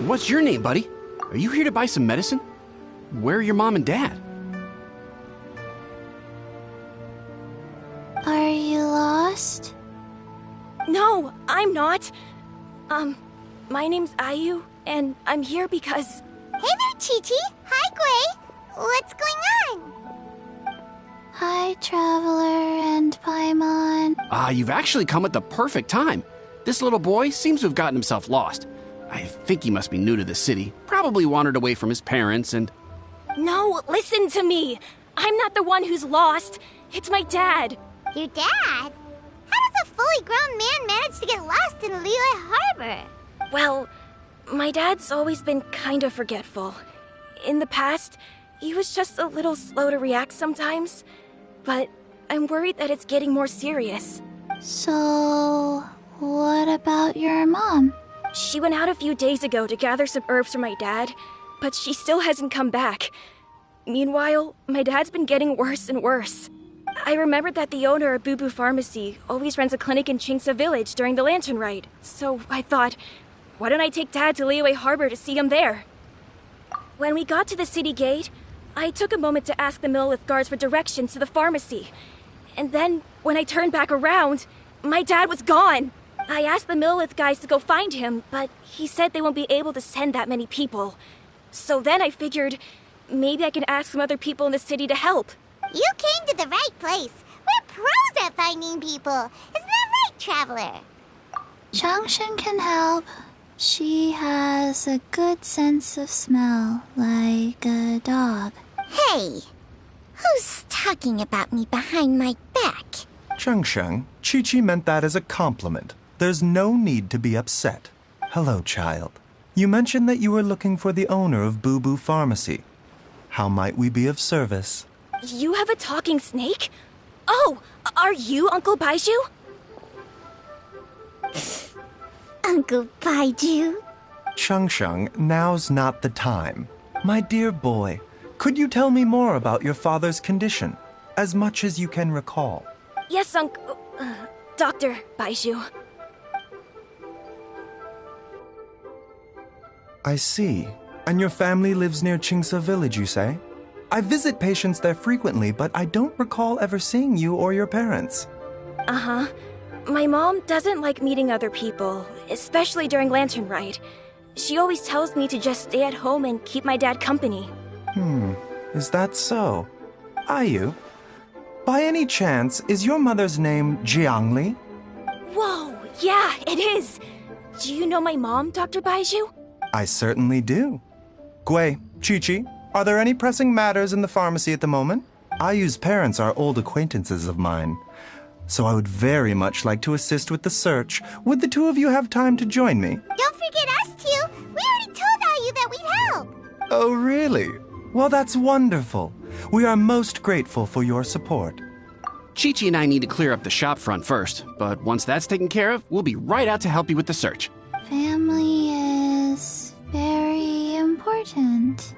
What's your name, buddy? Are you here to buy some medicine? Where are your mom and dad? Are you lost? No, I'm not. My name's Ayu, and I'm here because... Hey there, Chi-Chi. Hi, Gui. What's going on? Hi, Traveler and Paimon. You've actually come at the perfect time. This little boy seems to have gotten himself lost. I think he must be new to the city. Probably wandered away from his parents and... No, listen to me. I'm not the one who's lost. It's my dad. Your dad? How does a fully grown man manage to get lost in Liyue Harbor? Well, my dad's always been kind of forgetful. In the past, he was just a little slow to react sometimes. But I'm worried that it's getting more serious. So, what about your mom? She went out a few days ago to gather some herbs for my dad, but she still hasn't come back. Meanwhile, my dad's been getting worse and worse. I remembered that the owner of Boo Boo Pharmacy always runs a clinic in Chingsa Village during the Lantern Rite, so I thought, why don't I take Dad to Liyue Harbor to see him there? When we got to the city gate, I took a moment to ask the Millelith guards for directions to the pharmacy. And then, when I turned back around, my dad was gone! I asked the Millelith guys to go find him, but he said they won't be able to send that many people. So then I figured, maybe I can ask some other people in the city to help. You came to the right place. We're pros at finding people. Isn't that right, Traveler? Changshan can help. She has a good sense of smell, like a dog. Hey, who's talking about me behind my back? Changshan, Chi-Chi meant that as a compliment. There's no need to be upset. Hello, child. You mentioned that you were looking for the owner of Boo Boo Pharmacy. How might we be of service? You have a talking snake? Oh, are you Uncle Baiju? Uncle Baiju? Changshan, now's not the time. My dear boy, could you tell me more about your father's condition? As much as you can recall. Yes, Dr. Baiju. I see. And your family lives near Chingsa Village, you say? I visit patients there frequently, but I don't recall ever seeing you or your parents. Uh-huh. My mom doesn't like meeting other people, especially during Lantern Rite. She always tells me to just stay at home and keep my dad company. Is that so? Ayu, by any chance, is your mother's name Jiangli? Whoa, yeah, it is. Do you know my mom, Dr. Baiju? I certainly do. Gui, Chi-Chi, are there any pressing matters in the pharmacy at the moment? Ayu's parents are old acquaintances of mine, so I would very much like to assist with the search. Would the two of you have time to join me? Don't forget us two. We already told Ayu that we'd help. Oh, really? Well, that's wonderful. We are most grateful for your support. Chi-Chi and I need to clear up the shop front first, but once that's taken care of, we'll be right out to help you with the search. Family is very important.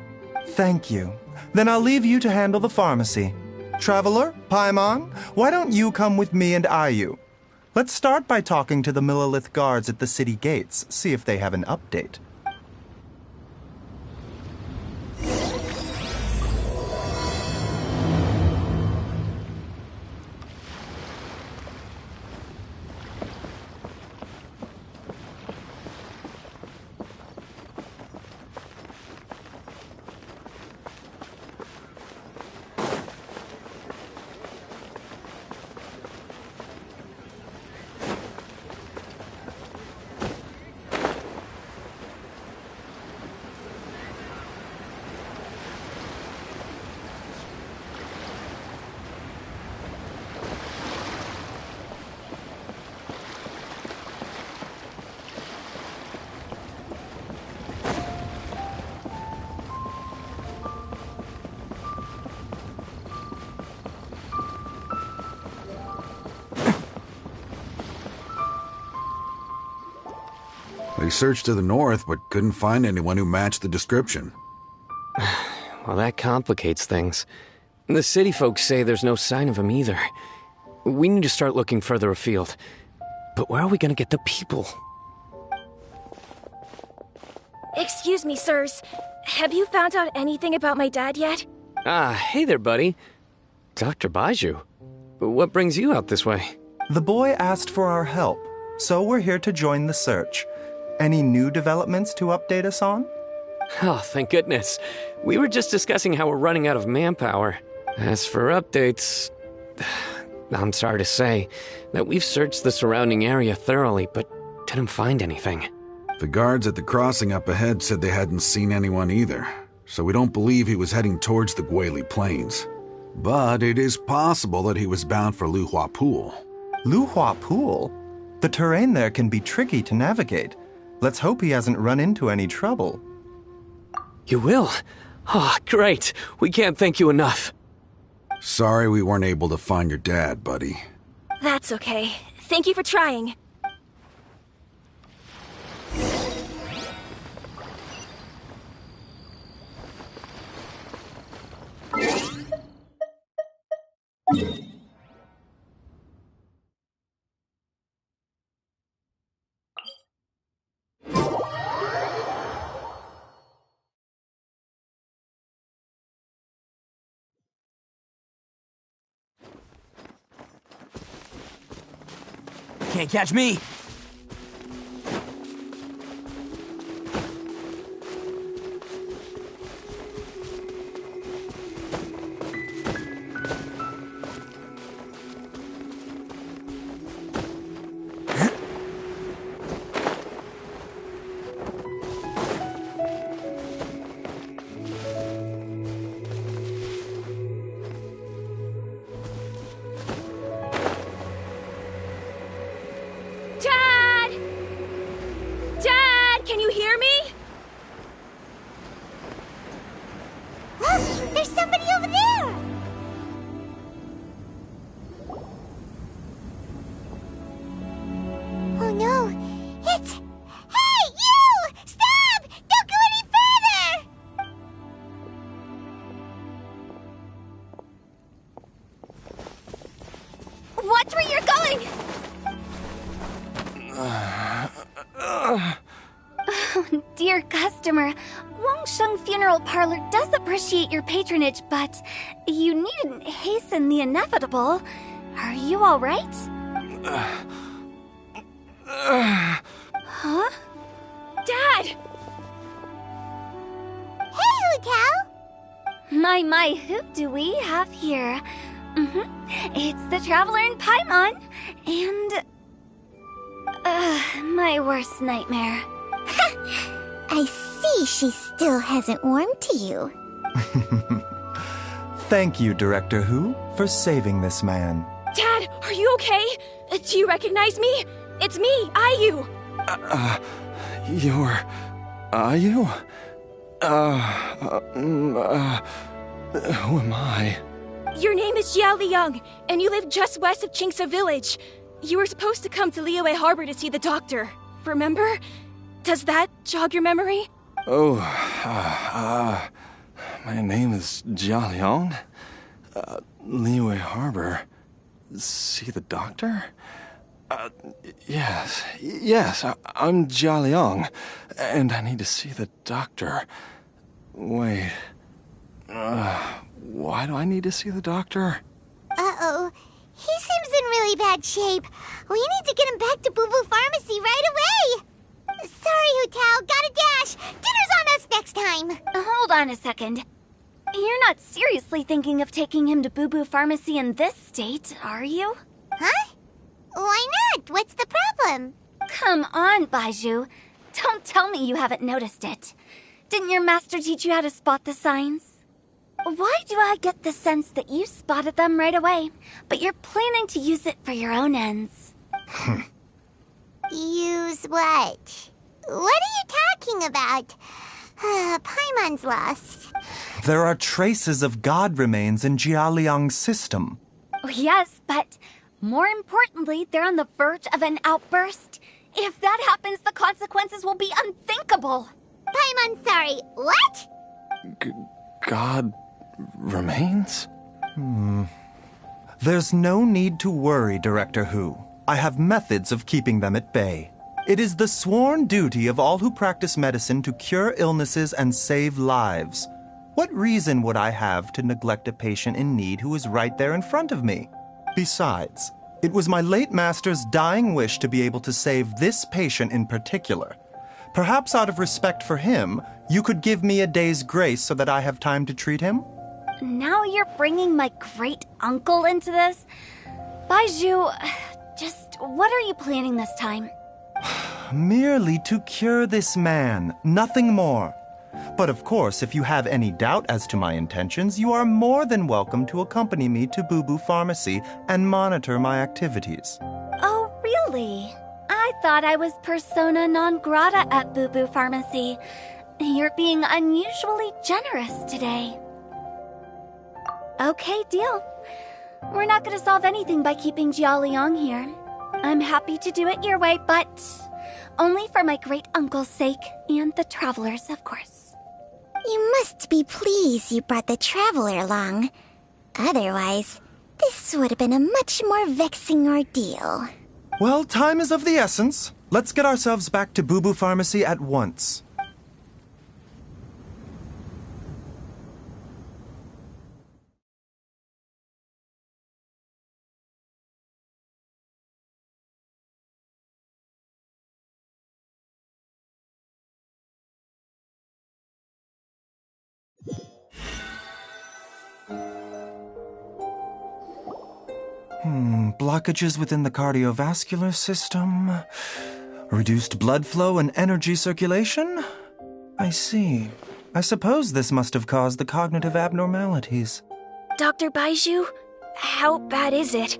Thank you. Then I'll leave you to handle the pharmacy. Traveler, Paimon, why don't you come with me and Ayu? Let's start by talking to the Millelith guards at the city gates, see if they have an update. They searched to the north, but couldn't find anyone who matched the description. Well, that complicates things. The city folks say there's no sign of him either. We need to start looking further afield. But where are we gonna get the people? Excuse me, sirs. Have you found out anything about my dad yet? Hey there, buddy. Dr. Baiju. What brings you out this way? The boy asked for our help, so we're here to join the search. Any new developments to update us on? Oh, thank goodness. We were just discussing how we're running out of manpower. As for updates, I'm sorry to say that we've searched the surrounding area thoroughly, but didn't find anything. The guards at the crossing up ahead said they hadn't seen anyone either, so we don't believe he was heading towards the Guili Plains. But it is possible that he was bound for Luhua Pool. Luhua Pool? The terrain there can be tricky to navigate. Let's hope he hasn't run into any trouble. You will? Oh, great. We can't thank you enough. Sorry we weren't able to find your dad, buddy. That's okay. Thank you for trying. Can't catch me! There's somebody over there! Oh no, it's... Hey, you! Stop! Don't go any further! Watch where you're going! Oh, dear customer, Wangsheng Funeral Parlor does appreciate your patronage, but you needn't hasten the inevitable. Are you all right? Huh? Dad! Hey, Hu Tao! My, who do we have here? It's the Traveler in Paimon, and... my worst nightmare. I see she still hasn't warmed to you. Thank you, Director Hu, for saving this man. Dad, are you okay? Do you recognize me? It's me, Ayu. You're... Ayu? Who am I? Your name is Jia Liang, and you live just west of Qingsa Village. You were supposed to come to Liyue Harbor to see the doctor. Remember? Does that jog your memory? Oh, my name is Jia Liang. Liyue Harbor. See the doctor? Yes, I'm Jia Liang, and I need to see the doctor. Wait, why do I need to see the doctor? Uh-oh. He seems in really bad shape. We need to get him back to Boo Boo Pharmacy right away. Sorry, Hu Tao. Gotta dash. Dinner's on us next time. Hold on a second. You're not seriously thinking of taking him to Boo Boo Pharmacy in this state, are you? Huh? Why not? What's the problem? Come on, Baiju. Don't tell me you haven't noticed it. Didn't your master teach you how to spot the signs? Why do I get the sense that you spotted them right away, but you're planning to use it for your own ends? Use what? What are you talking about? Paimon's lost. There are traces of god remains in Jia Liang's system. Oh, yes, but more importantly, they're on the verge of an outburst, If that happens, the consequences will be unthinkable. Paimon, sorry, what? God remains? There's no need to worry, Director Who. I have methods of keeping them at bay. It is the sworn duty of all who practice medicine to cure illnesses and save lives. What reason would I have to neglect a patient in need who is right there in front of me? Besides, it was my late master's dying wish to be able to save this patient in particular. Perhaps out of respect for him, you could give me a day's grace so that I have time to treat him? Now you're bringing my great-uncle into this? Baizhu, just what are you planning this time? Merely to cure this man, nothing more. But of course, if you have any doubt as to my intentions, you are more than welcome to accompany me to Boo Boo Pharmacy and monitor my activities. Oh, really? I thought I was persona non grata at Boo Boo Pharmacy. You're being unusually generous today. Okay, deal. We're not going to solve anything by keeping Jialiang here. I'm happy to do it your way, but only for my great-uncle's sake and the travelers, of course. You must be pleased you brought the traveler along. Otherwise, this would have been a much more vexing ordeal. Well, time is of the essence. Let's get ourselves back to Boo Boo Pharmacy at once. Blockages within the cardiovascular system, reduced blood flow and energy circulation? I see. I suppose this must have caused the cognitive abnormalities. Dr. Baizhu, how bad is it?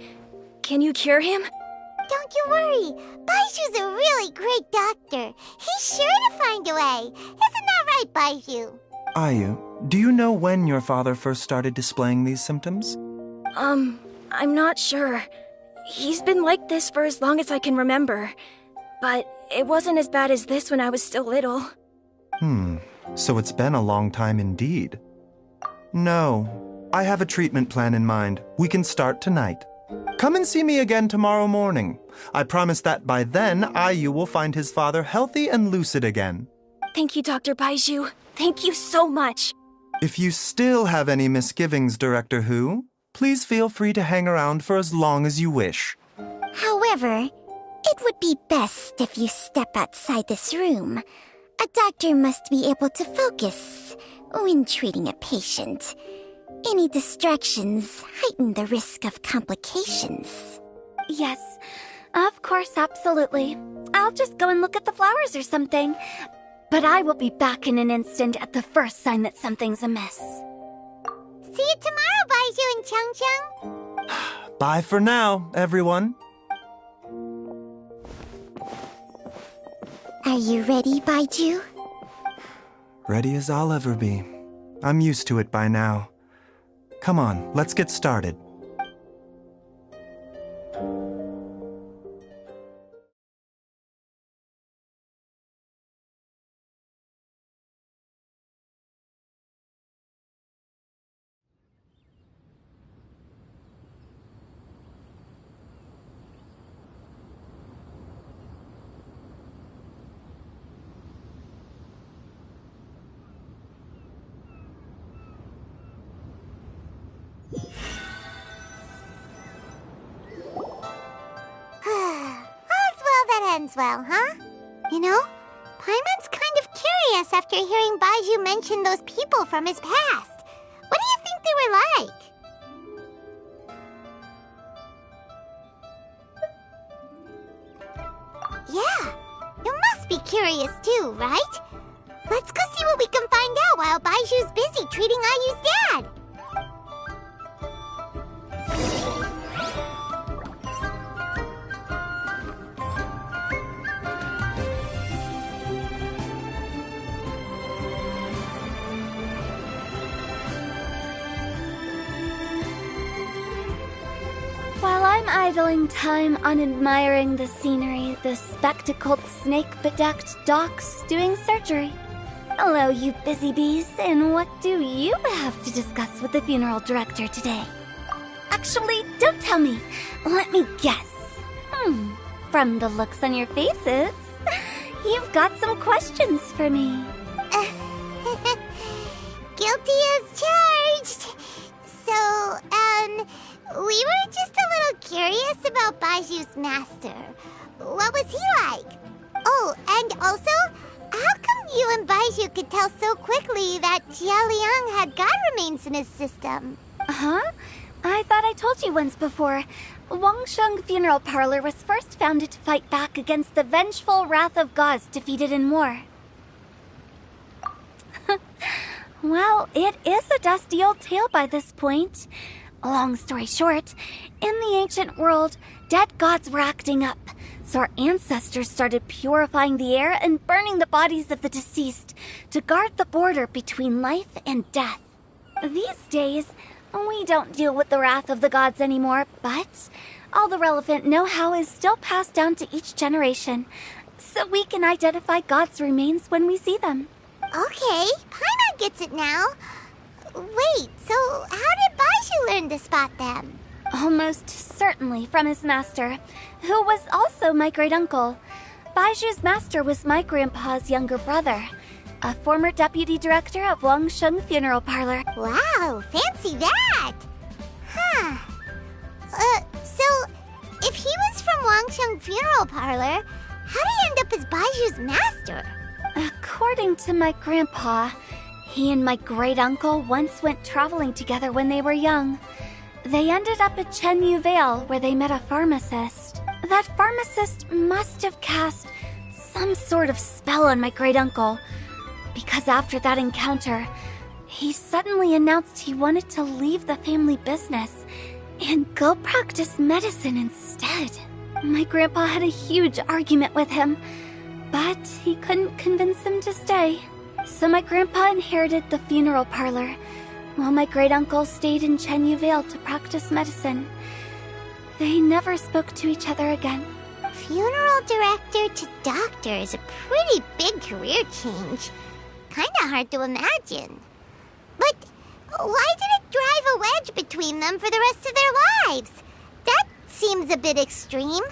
Can you cure him? Don't you worry. Baiju's a really great doctor. He's sure to find a way. Isn't that right, Baizhu? Ayu, do you know when your father first started displaying these symptoms? I'm not sure. He's been like this for as long as I can remember. But it wasn't as bad as this when I was still little. So it's been a long time indeed. No, I have a treatment plan in mind. We can start tonight. Come and see me again tomorrow morning. I promise that by then, Ayu will find his father healthy and lucid again. Thank you, Dr. Baizhu. Thank you so much. If you still have any misgivings, Director Who, please feel free to hang around for as long as you wish. However, it would be best if you step outside this room. A doctor must be able to focus when treating a patient. Any distractions heighten the risk of complications. Yes, of course, absolutely. I'll just go and look at the flowers or something. But I will be back in an instant at the first sign that something's amiss. See you tomorrow, Baizhu and Chang-Chang. Bye for now, everyone. Are you ready, Baizhu? Ready as I'll ever be. I'm used to it by now. Come on, let's get started. Ends well, huh? You know, Paimon's kind of curious after hearing Baizhu mention those people from his past. What do you think they were like? Yeah, you must be curious too, right? Let's go see what we can find out while Baiju's busy treating Ayu's dad. While I'm idling time on admiring the scenery, the spectacled snake-bedecked docs doing surgery. Hello, you busy bees, and what do you have to discuss with the funeral director today? Actually, don't tell me. Let me guess. From the looks on your faces, you've got some questions for me. Guilty as charged. So, we were just a little curious about Baiju's master. What was he like? Oh, and also, how come you and Baiju could tell so quickly that Jia Liang had god remains in his system? Huh? I thought I told you once before. Wangsheng Funeral Parlor was first founded to fight back against the vengeful wrath of gods defeated in war. Well, it is a dusty old tale by this point. Long story short, in the ancient world, dead gods were acting up, so our ancestors started purifying the air and burning the bodies of the deceased to guard the border between life and death. These days, we don't deal with the wrath of the gods anymore, but all the relevant know-how is still passed down to each generation, so we can identify gods' remains when we see them. Okay, Paimon gets it now. Wait, so how did Baiju learn to spot them? Almost certainly from his master, who was also my great-uncle. Baiju's master was my grandpa's younger brother, a former deputy director of Wangsheng Funeral Parlor. Wow, fancy that! Huh. So, if he was from Wangsheng Funeral Parlor, how did he end up as Baiju's master? According to my grandpa, he and my great-uncle once went traveling together when they were young. They ended up at Chenyu Vale, where they met a pharmacist. That pharmacist must have cast some sort of spell on my great-uncle, because after that encounter, he suddenly announced he wanted to leave the family business and go practice medicine instead. My grandpa had a huge argument with him, but he couldn't convince him to stay. So my grandpa inherited the funeral parlor, while my great-uncle stayed in Chenyu Vale to practice medicine. They never spoke to each other again. Funeral director to doctor is a pretty big career change. Kinda hard to imagine. But why did it drive a wedge between them for the rest of their lives? That seems a bit extreme.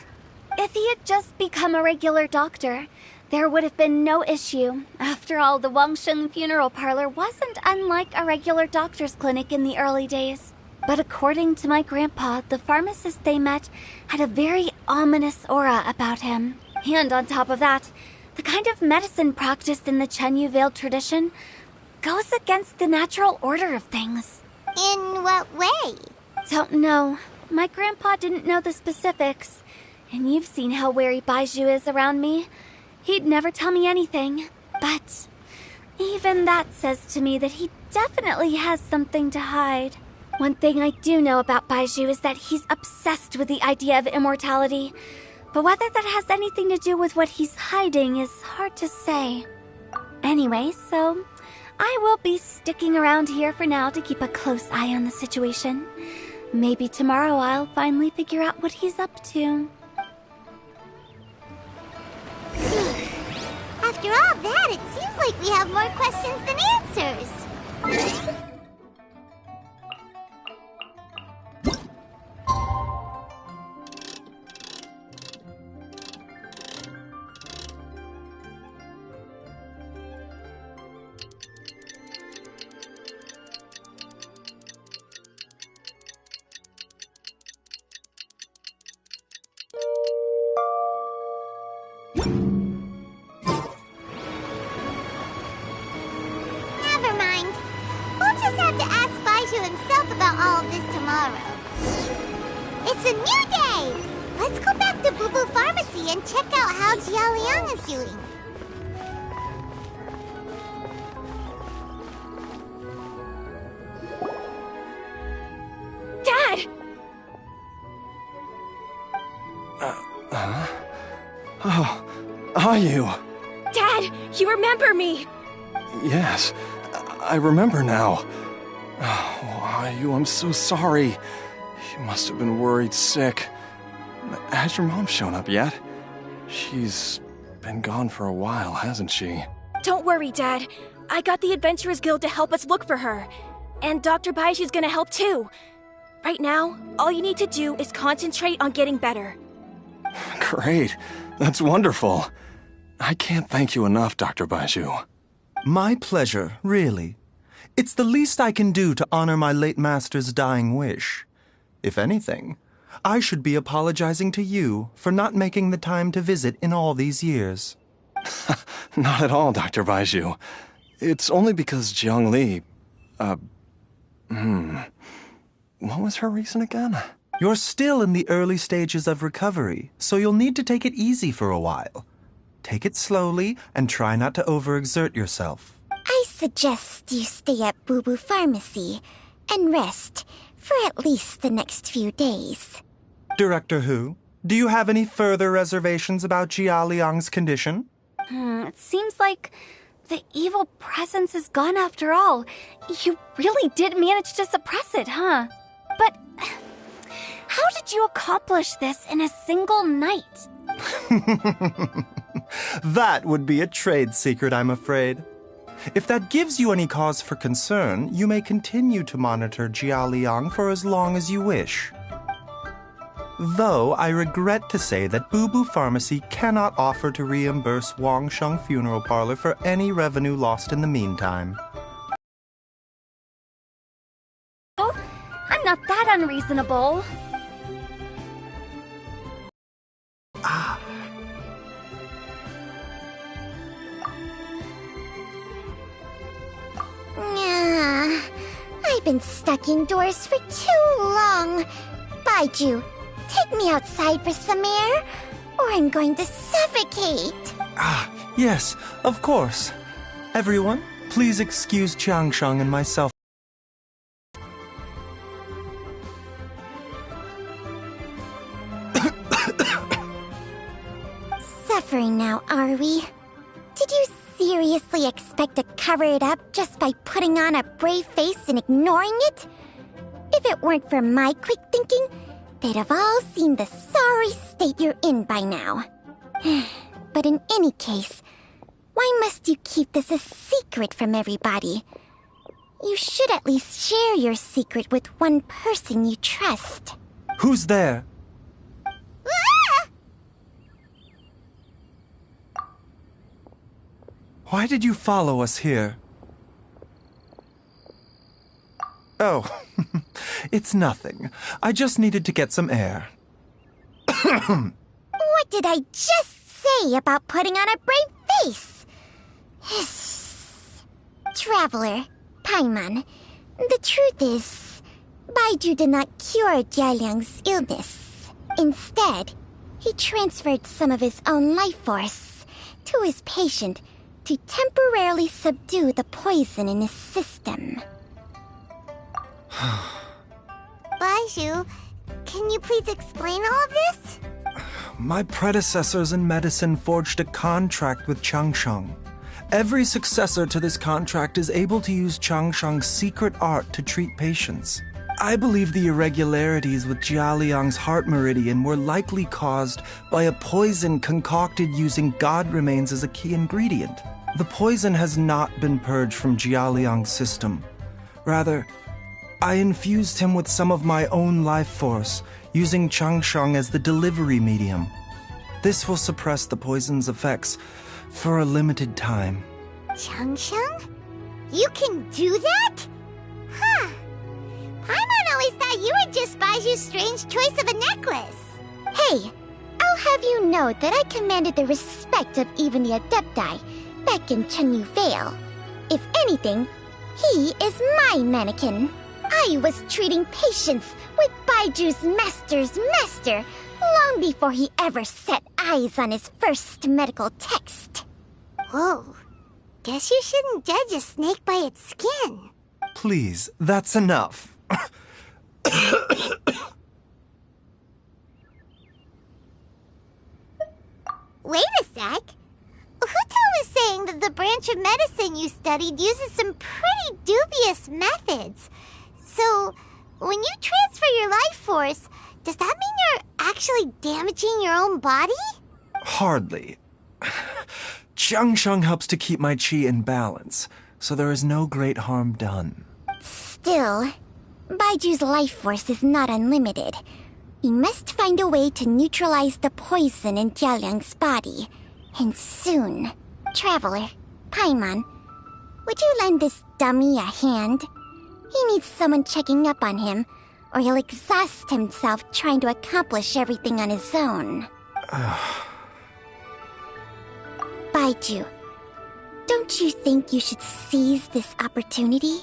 If he had just become a regular doctor, there would have been no issue. After all, the Wangsheng Funeral Parlor wasn't unlike a regular doctor's clinic in the early days. But according to my grandpa, the pharmacist they met had a very ominous aura about him. And on top of that, the kind of medicine practiced in the Chenyu Vale tradition goes against the natural order of things. In what way? Don't know. My grandpa didn't know the specifics. And you've seen how wary Baiju is around me. He'd never tell me anything. But even that says to me that he definitely has something to hide. One thing I do know about Baiju is that he's obsessed with the idea of immortality. But whether that has anything to do with what he's hiding is hard to say. Anyway, so I will be sticking around here for now to keep a close eye on the situation. Maybe tomorrow I'll finally figure out what he's up to. After all that, it seems like we have more questions than answers. Never mind. We'll just have to ask Baiju himself about all of this tomorrow. It's a new day! Let's go back to Boo Boo Pharmacy and check out how Jia Liang is doing. Dad! Oh, are you? Dad, you remember me! Yes, I remember now. Oh, are you? I'm so sorry. You must have been worried sick. has your mom shown up yet? She's been gone for a while, hasn't she? Don't worry, Dad. I got the Adventurers Guild to help us look for her. And Dr. Baishu's gonna help too. Right now, all you need to do is concentrate on getting better. Great. That's wonderful. I can't thank you enough, Dr. Baishu. My pleasure, really. It's the least I can do to honor my late master's dying wish. If anything, I should be apologizing to you for not making the time to visit in all these years. Not at all, Dr. Baishu. It's only because Jiang Li... What was her reason again? You're still in the early stages of recovery, so you'll need to take it easy for a while. Take it slowly and try not to overexert yourself. I suggest you stay at Boo Boo Pharmacy and rest for at least the next few days. Director Hu, do you have any further reservations about Jia Liang's condition? It seems like the evil presence is gone after all. You really did manage to suppress it, huh? But how did you accomplish this in a single night? That would be a trade secret, I'm afraid. If that gives you any cause for concern, you may continue to monitor Jia Liang for as long as you wish. Though I regret to say that Boo Boo Pharmacy cannot offer to reimburse Wang Sheng Funeral Parlor for any revenue lost in the meantime. Oh, I'm not that unreasonable. I've been stuck indoors for too long. Baiju, take me outside for some air, or I'm going to suffocate. Yes, of course. Everyone, please excuse Chiangsheng and myself. Suffering now, are we? Did you seriously expect to cover it up just by putting on a brave face and ignoring it? If it weren't for my quick thinking, they'd have all seen the sorry state you're in by now. But in any case, why must you keep this a secret from everybody? You should at least share your secret with one person you trust. Who's there? Why did you follow us here? Oh, it's nothing. I just needed to get some air. What did I just say about putting on a brave face? Traveler, Paimon, the truth is, Baiju did not cure Jialiang's illness. Instead, he transferred some of his own life force to his patient to temporarily subdue the poison in his system. Baiju, can you please explain all of this? My predecessors in medicine forged a contract with Changsheng. Every successor to this contract is able to use Changsheng's secret art to treat patients. I believe the irregularities with Jia Liang's heart meridian were likely caused by a poison concocted using god remains as a key ingredient. The poison has not been purged from Jia Liang's system. Rather, I infused him with some of my own life force, using Changsheng as the delivery medium. This will suppress the poison's effects for a limited time. Changsheng? You can do that? Huh. Paimon always thought you were just Baiju's strange choice of a necklace. Hey, I'll have you know that I commanded the respect of even the Adepti back in Chenyu Vale. If anything, he is my mannequin. I was treating patients with Baiju's master's master long before he ever set eyes on his first medical text. Whoa. Guess you shouldn't judge a snake by its skin. Please, that's enough. Wait a sec. Huto was saying that the branch of medicine you studied uses some pretty dubious methods. So, when you transfer your life force, does that mean you're actually damaging your own body? Hardly. Jiangsheng helps to keep my chi in balance, so there is no great harm done. Still, Baiju's life force is not unlimited. We must find a way to neutralize the poison in Jialiang's body. And soon. Traveler, Paimon, would you lend this dummy a hand? He needs someone checking up on him, or he'll exhaust himself trying to accomplish everything on his own. Baiju, don't you think you should seize this opportunity?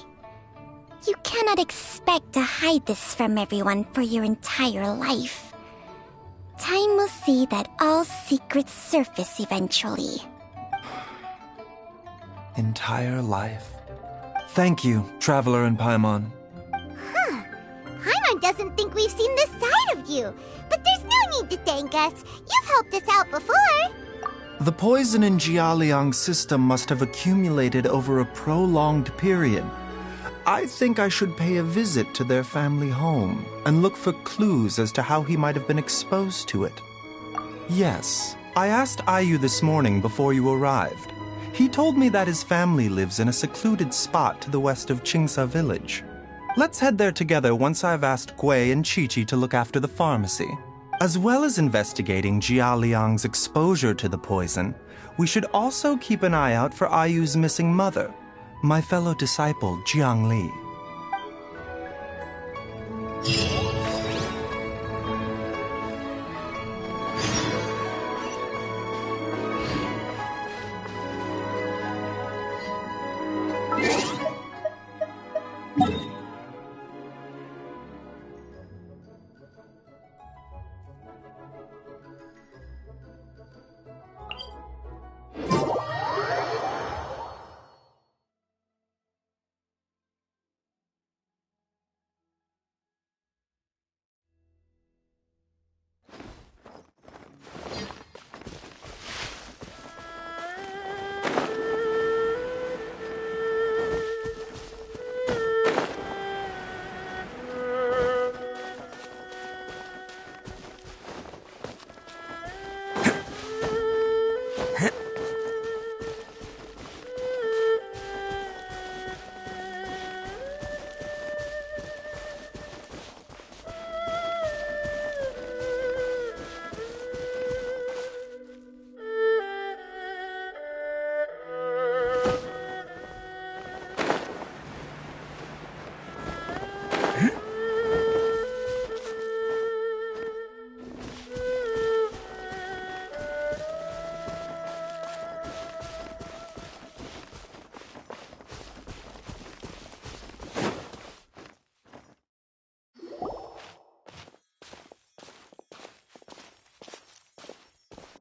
You cannot expect to hide this from everyone for your entire life. Time will see that all secrets surface eventually. Entire life. Thank you, Traveler and Paimon. Paimon doesn't think we've seen this side of you, but there's no need to thank us. You've helped us out before. The poison in Jialiang's system must have accumulated over a prolonged period. I think I should pay a visit to their family home and look for clues as to how he might have been exposed to it. Yes, I asked Ayu this morning before you arrived. He told me that his family lives in a secluded spot to the west of Qingsa village. Let's head there together once I've asked Gui and Chi-Chi to look after the pharmacy. As well as investigating Jialiang's exposure to the poison, we should also keep an eye out for Ayu's missing mother, my fellow disciple Jiang Li.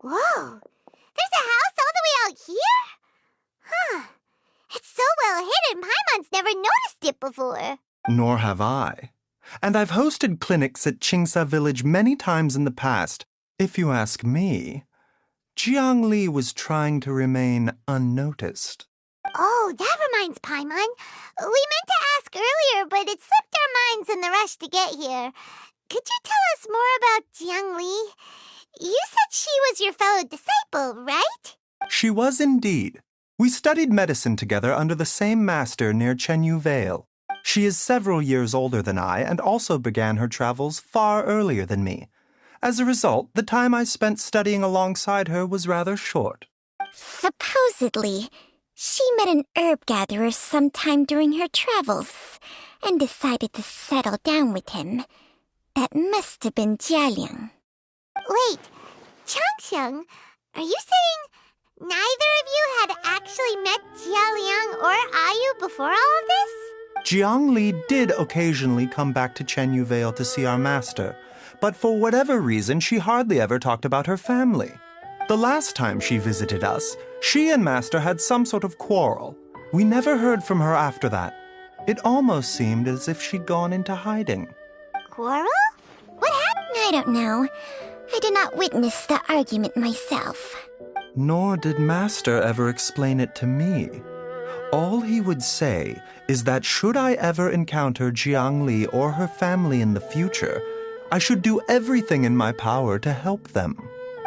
Whoa! There's a house all the way out here? Huh. It's so well hidden, Paimon's never noticed it before. Nor have I. And I've hosted clinics at Qingsa village many times in the past. If you ask me, Jiang Li was trying to remain unnoticed. Oh, that reminds Paimon. We meant to ask earlier, but it slipped our minds in the rush to get here. Could you tell us more about Jiang Li? You said she was your fellow disciple, right? She was indeed. We studied medicine together under the same master near Chenyu Vale. She is several years older than I and also began her travels far earlier than me. As a result, the time I spent studying alongside her was rather short. Supposedly, she met an herb gatherer sometime during her travels and decided to settle down with him. That must have been Jialiang. Wait, Changsheng, are you saying neither of you had actually met Jialiang or Ayu before all of this? Jiang Li did occasionally come back to Chenyu Vale to see our master, but for whatever reason, she hardly ever talked about her family. The last time she visited us, she and Master had some sort of quarrel. We never heard from her after that. It almost seemed as if she'd gone into hiding. Quarrel? What happened? I don't know. I did not witness the argument myself. Nor did Master ever explain it to me. All he would say is that should I ever encounter Jiang Li or her family in the future, I should do everything in my power to help them.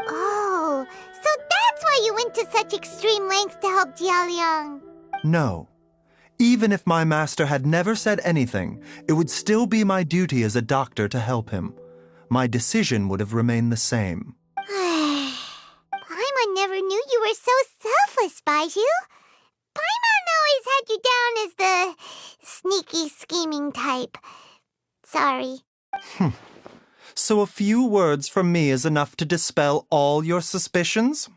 Oh, so that's why you went to such extreme lengths to help Jialiang. No. Even if my master had never said anything, it would still be my duty as a doctor to help him. My decision would have remained the same. Paimon never knew you were so selfless, Baiju. Paimon always had you down as the sneaky, scheming type. Sorry. So a few words from me is enough to dispel all your suspicions?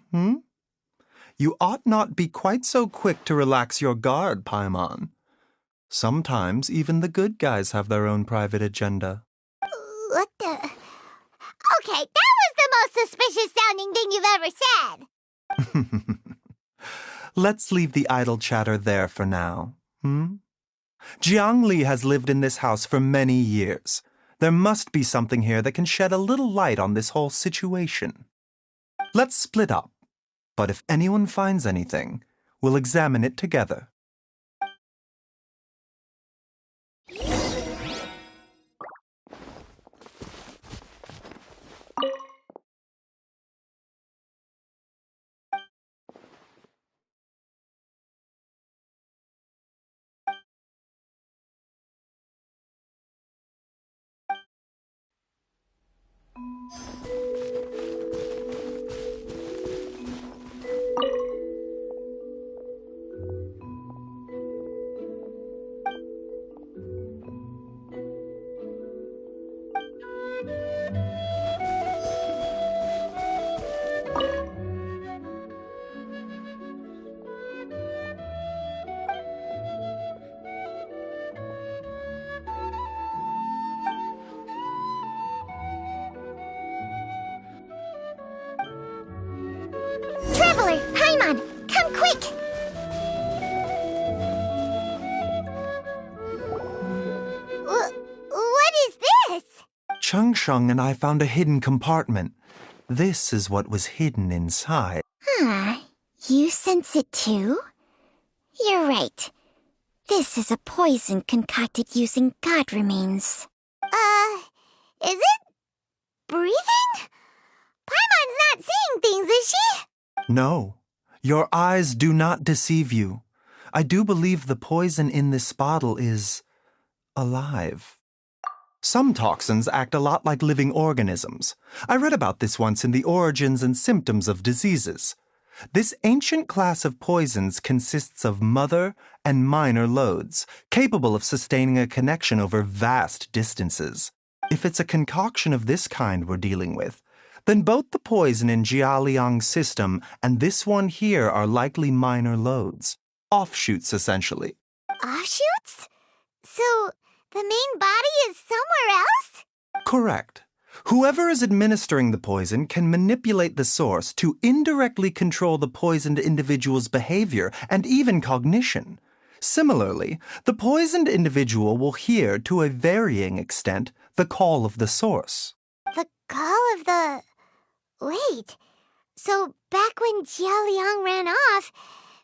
You ought not be quite so quick to relax your guard, Paimon. Sometimes even the good guys have their own private agenda. What the... Okay, that was the most suspicious-sounding thing you've ever said. Let's leave the idle chatter there for now. Jiang Li has lived in this house for many years. There must be something here that can shed a little light on this whole situation. Let's split up. But if anyone finds anything, we'll examine it together. Traveler, Paimon, come quick! What is this? Changsheng and I found a hidden compartment. This is what was hidden inside. You sense it too? You're right. This is a poison concocted using god remains. Is it breathing? Paimon's not seeing things, is she? No, your eyes do not deceive you. I do believe the poison in this bottle is alive. Some toxins act a lot like living organisms. I read about this once in the Origins and Symptoms of Diseases. This ancient class of poisons consists of mother and minor loads, capable of sustaining a connection over vast distances. If it's a concoction of this kind we're dealing with, then both the poison in Jialiang's system and this one here are likely minor loads. Offshoots, essentially. Offshoots? So, the main body is somewhere else? Correct. Whoever is administering the poison can manipulate the source to indirectly control the poisoned individual's behavior and even cognition. Similarly, the poisoned individual will hear, to a varying extent, the call of the source. The call of the... Wait, so back when Jialiang ran off,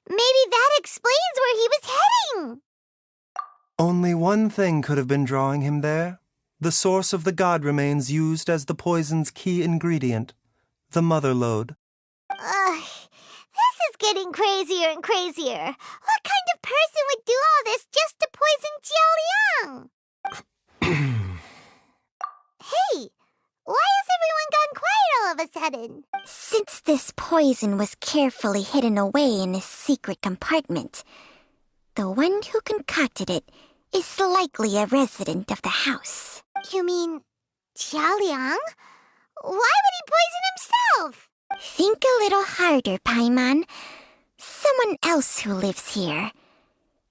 maybe that explains where he was heading! Only one thing could have been drawing him there. The source of the god remains used as the poison's key ingredient, the mother lode. This is getting crazier and crazier. What kind of person would do all this just to poison Jialiang? Hey, why has everyone gone quiet all of a sudden? Since this poison was carefully hidden away in a secret compartment, the one who concocted it is likely a resident of the house. You mean Jialiang? Why would he poison himself? Think a little harder, Paimon. Someone else who lives here,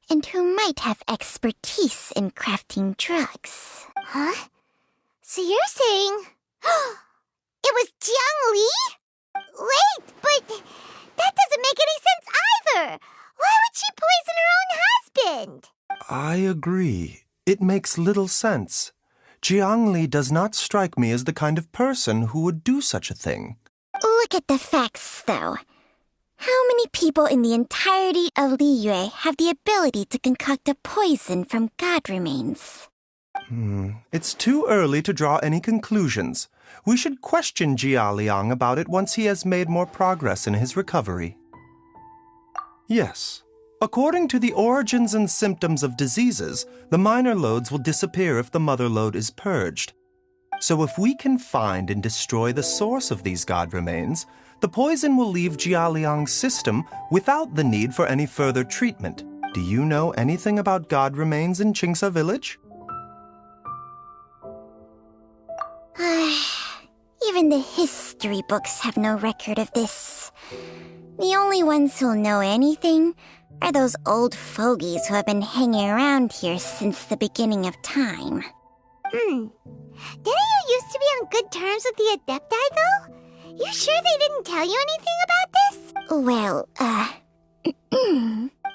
and who might have expertise in crafting drugs. Huh? So you're saying... it was Jiang Li? Wait, but that doesn't make any sense either. Why would she poison her own husband? I agree. It makes little sense. Jiang Li does not strike me as the kind of person who would do such a thing. Look at the facts, though. How many people in the entirety of Liyue have the ability to concoct a poison from god remains? It's too early to draw any conclusions. We should question Jia Liang about it once he has made more progress in his recovery. Yes. According to the origins and symptoms of diseases, the minor loads will disappear if the mother load is purged. So if we can find and destroy the source of these god remains, the poison will leave Jia Liang's system without the need for any further treatment. Do you know anything about god remains in Qingce village? Even the history books have no record of this. The only ones who'll know anything are those old fogies who have been hanging around here since the beginning of time. Didn't you used to be on good terms with the Adepti, though? You sure they didn't tell you anything about this? Well,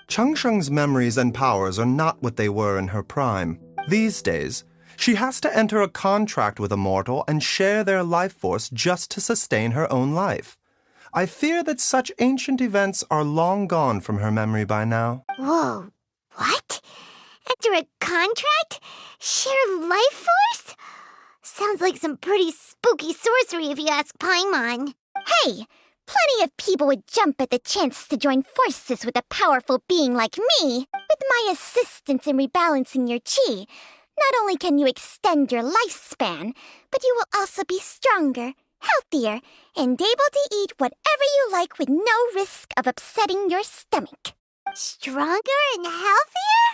Changsheng's memories and powers are not what they were in her prime. These days, she has to enter a contract with a mortal and share their life force just to sustain her own life. I fear that such ancient events are long gone from her memory by now. Whoa, what? Enter a contract? Share life force? Sounds like some pretty spooky sorcery if you ask Paimon. hey, plenty of people would jump at the chance to join forces with a powerful being like me. With my assistance in rebalancing your chi, not only can you extend your lifespan, but you will also be stronger, healthier, and able to eat whatever you like with no risk of upsetting your stomach. Stronger and healthier?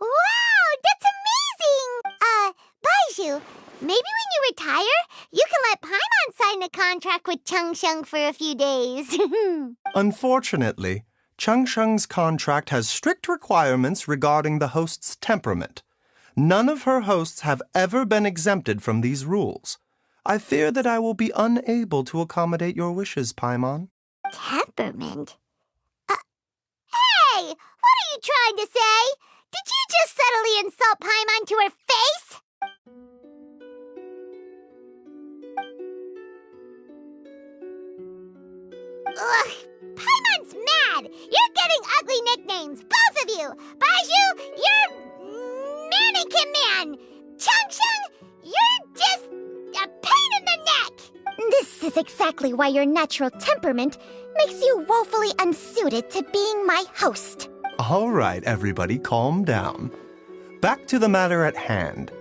Wow, that's amazing! Baizhu, maybe when you retire, you can let Paimon sign a contract with Changsheng for a few days. Unfortunately, Changsheng's contract has strict requirements regarding the host's temperament. None of her hosts have ever been exempted from these rules. I fear that I will be unable to accommodate your wishes, Paimon. Temperament? Hey! What are you trying to say? Did you just subtly insult Paimon to her face? Ugh! Paimon's mad! You're getting ugly nicknames, both of you! Baizhu, you're Mannequin Man! Changsheng, you're just a pain in the neck! This is exactly why your natural temperament makes you woefully unsuited to being my host. All right, everybody, calm down. Back to the matter at hand.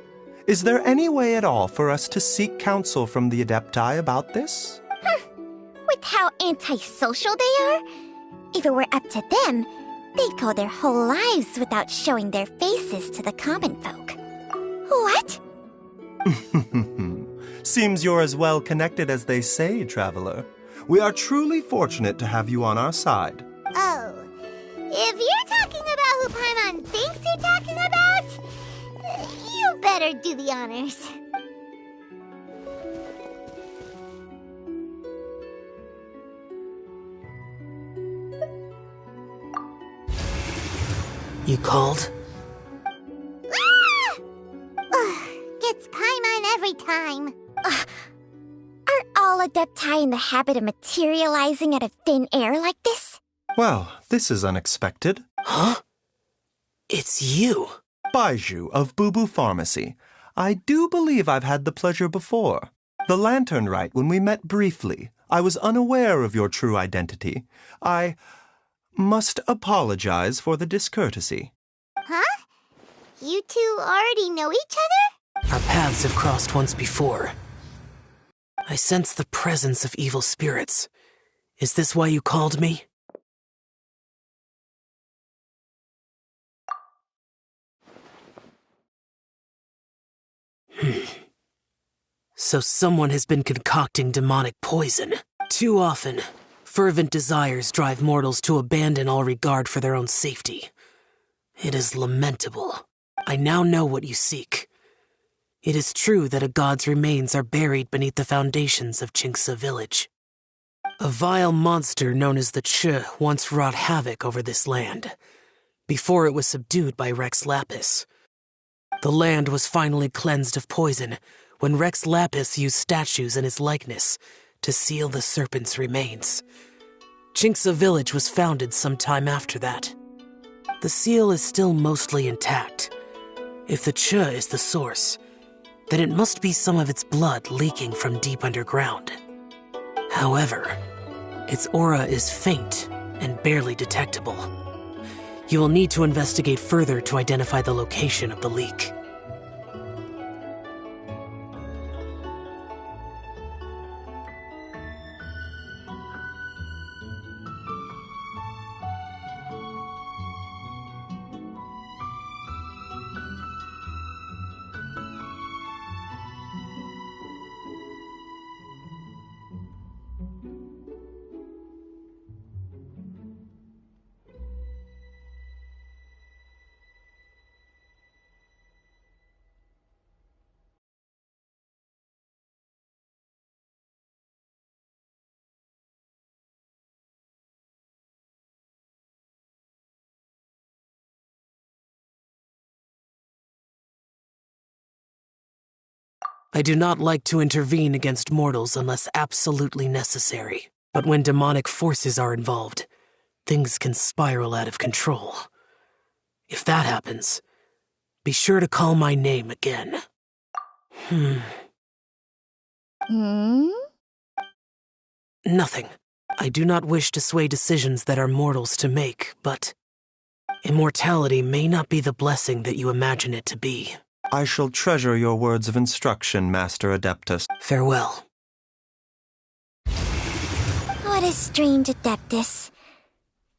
Is there any way at all for us to seek counsel from the Adepti about this? With how antisocial they are, if it were up to them, they'd go their whole lives without showing their faces to the common folk. What? Seems you're as well connected as they say, traveler. We are truly fortunate to have you on our side. Oh, if you're talking about who Paimon thinks you're talking about, you better do the honors. You called? Ah! Ugh, gets Paimon every time. Are all Adepti in the habit of materializing out of thin air like this? Well, this is unexpected. Huh? It's you. Baizhu of Boo Boo Pharmacy. I do believe I've had the pleasure before. The lantern rite when we met briefly. I was unaware of your true identity. I must apologize for the discourtesy. Huh? You two already know each other? Our paths have crossed once before. I sense the presence of evil spirits. Is this why you called me? So someone has been concocting demonic poison. Too often, fervent desires drive mortals to abandon all regard for their own safety. It is lamentable. I now know what you seek. It is true that a god's remains are buried beneath the foundations of Qingce village. A vile monster known as the Chi once wrought havoc over this land, before it was subdued by Rex Lapis. The land was finally cleansed of poison when Rex Lapis used statues in his likeness to seal the serpent's remains. Qingce village was founded some time after that. The seal is still mostly intact. If the Cha is the source, then it must be some of its blood leaking from deep underground. However, its aura is faint and barely detectable. You will need to investigate further to identify the location of the leak. I do not like to intervene against mortals unless absolutely necessary. But when demonic forces are involved, things can spiral out of control. If that happens, be sure to call my name again. Nothing. I do not wish to sway decisions that are mortals to make, but immortality may not be the blessing that you imagine it to be. I shall treasure your words of instruction, Master Adeptus. Farewell. What a strange Adeptus.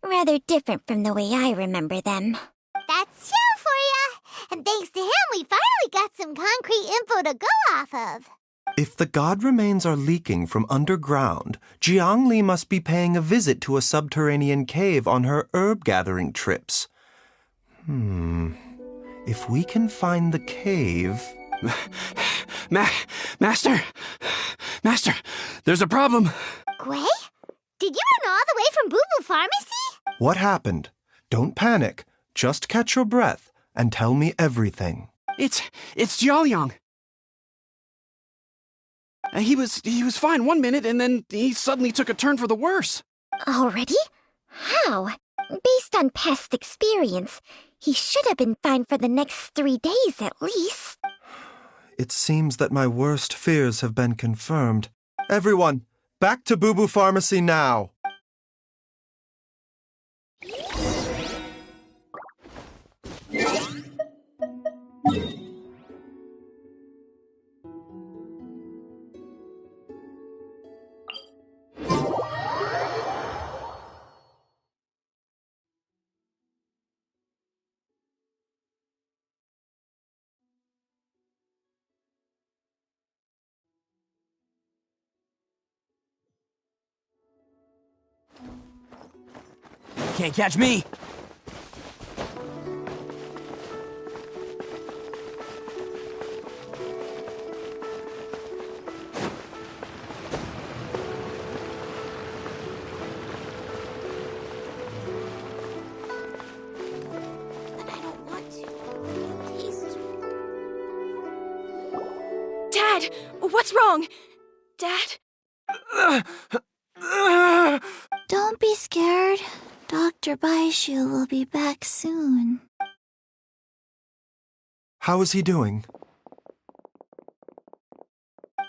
Rather different from the way I remember them. That's Xiao for ya! And thanks to him, we finally got some concrete info to go off of. If the god remains are leaking from underground, Jiangli must be paying a visit to a subterranean cave on her herb-gathering trips. If we can find the cave... Master, there's a problem. Gwei? Did you run all the way from Boo Boo Pharmacy? What happened? Don't panic. Just catch your breath and tell me everything. It's Jiaoliang. He was fine one minute, and then he suddenly took a turn for the worse. Already? How? Based on past experience, he should have been fine for the next 3 days at least. It seems that my worst fears have been confirmed. Everyone, back to Boo Boo Pharmacy now! Can't catch me! But I don't want to. Taste. Dad! What's wrong? Dad? Don't be scared. Dr. Baishu will be back soon. How is he doing?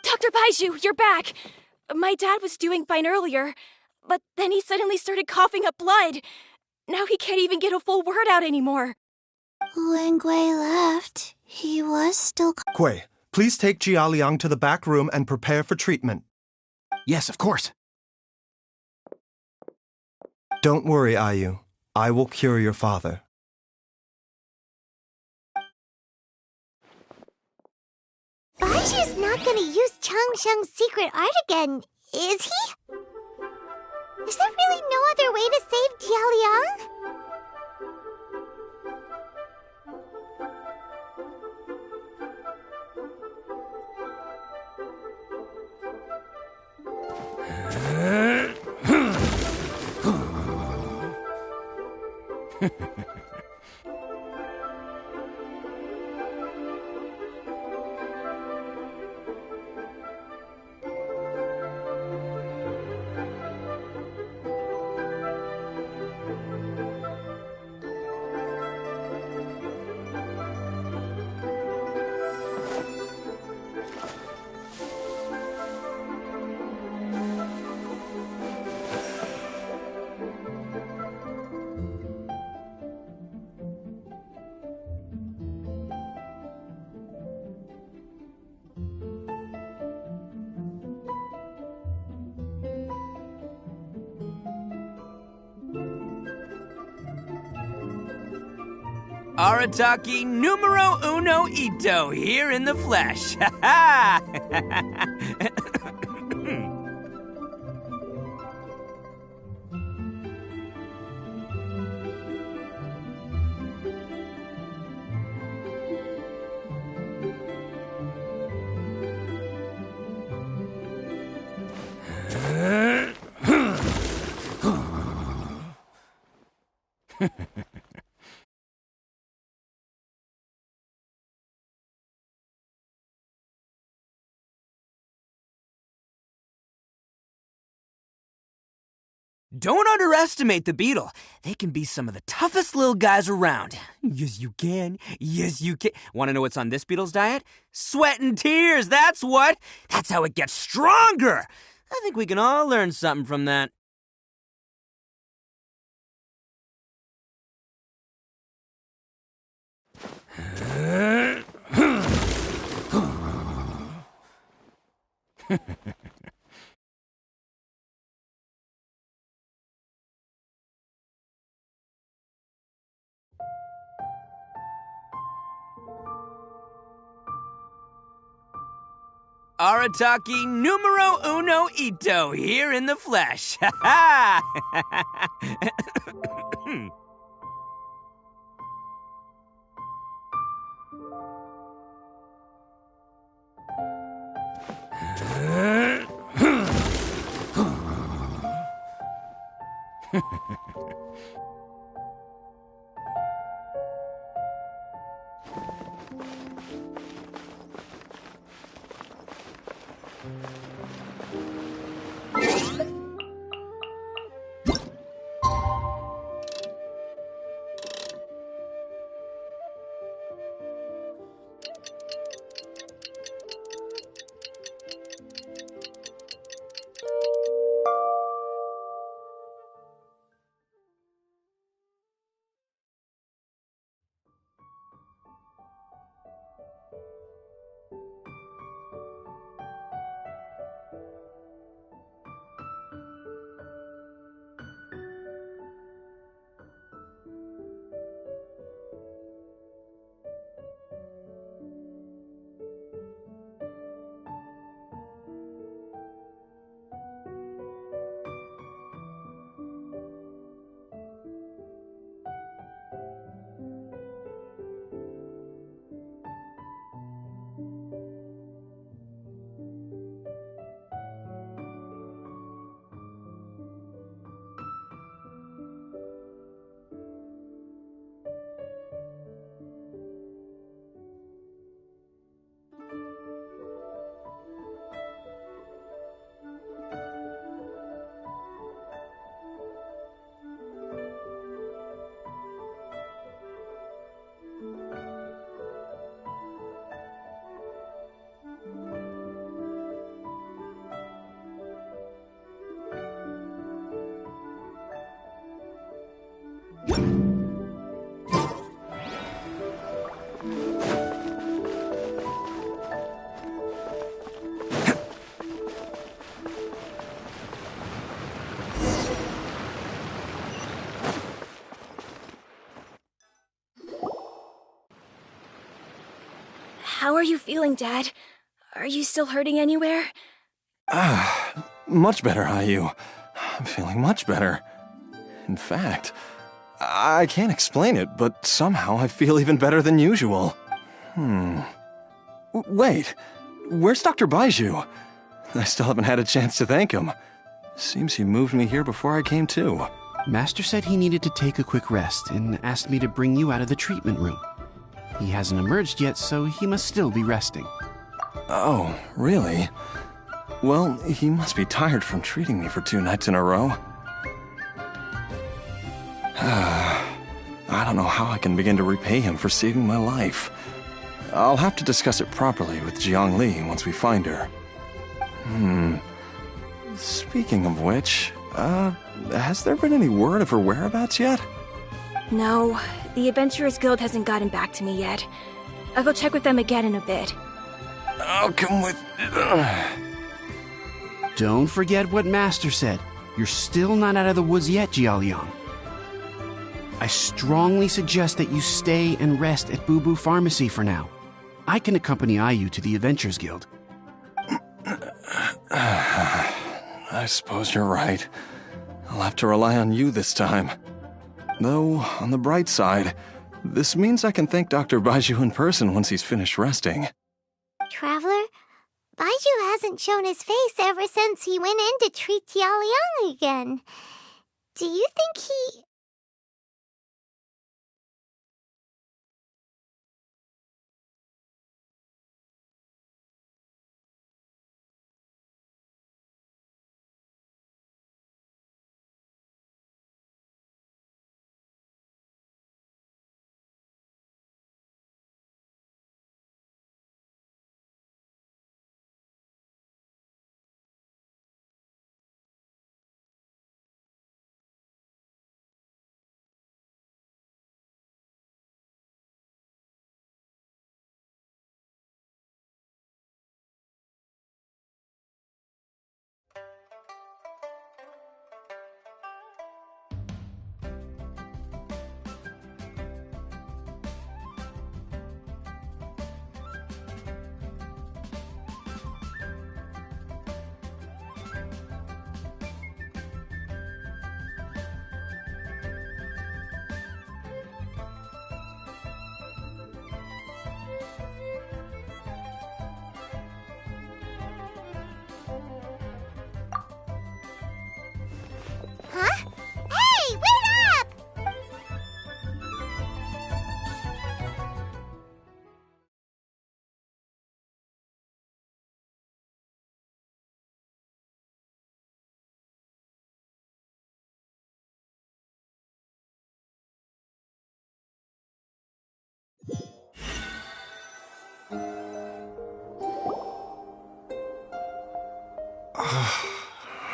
Dr. Baishu, you're back! My dad was doing fine earlier, but then he suddenly started coughing up blood. Now he can't even get a full word out anymore. When Gwei left, he was still... Gwei, please take Jiaoliang to the back room and prepare for treatment. Yes, of course. Don't worry, Ayu. I will cure your father. Baishu's not gonna use Changsheng's secret art again, is he? Is there really no other way to save Jiaoliang? Arataki numero uno Ito here in the flesh. Ha ha! Don't underestimate the beetle. They can be some of the toughest little guys around. Yes, you can. Yes, you can. Want to know what's on this beetle's diet? Sweat and tears, that's what. That's how it gets stronger. I think we can all learn something from that. Arataki numero uno Ito here in the flesh. Ha ha! How are you feeling, Dad? Are you still hurting anywhere? Much better, Ayu. I'm feeling much better. In fact, I can't explain it, but somehow I feel even better than usual. Wait, where's Dr. Baiju? I still haven't had a chance to thank him. Seems he moved me here before I came to. Master said he needed to take a quick rest and asked me to bring you out of the treatment room. He hasn't emerged yet, so he must still be resting. Oh, really? Well, he must be tired from treating me for 2 nights in a row. I don't know how I can begin to repay him for saving my life. I'll have to discuss it properly with Jiang Li once we find her. Speaking of which, has there been any word of her whereabouts yet? No, the Adventurers Guild hasn't gotten back to me yet. I'll go check with them again in a bit. I'll come with... Don't forget what Master said. You're still not out of the woods yet, Jialiang. I strongly suggest that you stay and rest at Boo Boo Pharmacy for now. I can accompany IU to the Adventures Guild. I suppose you're right. I'll have to rely on you this time. Though, on the bright side, this means I can thank Dr. Baiju in person once he's finished resting. Traveler, Baiju hasn't shown his face ever since he went in to treat Jialiang again. Do you think he... Huh? Hey, wait up!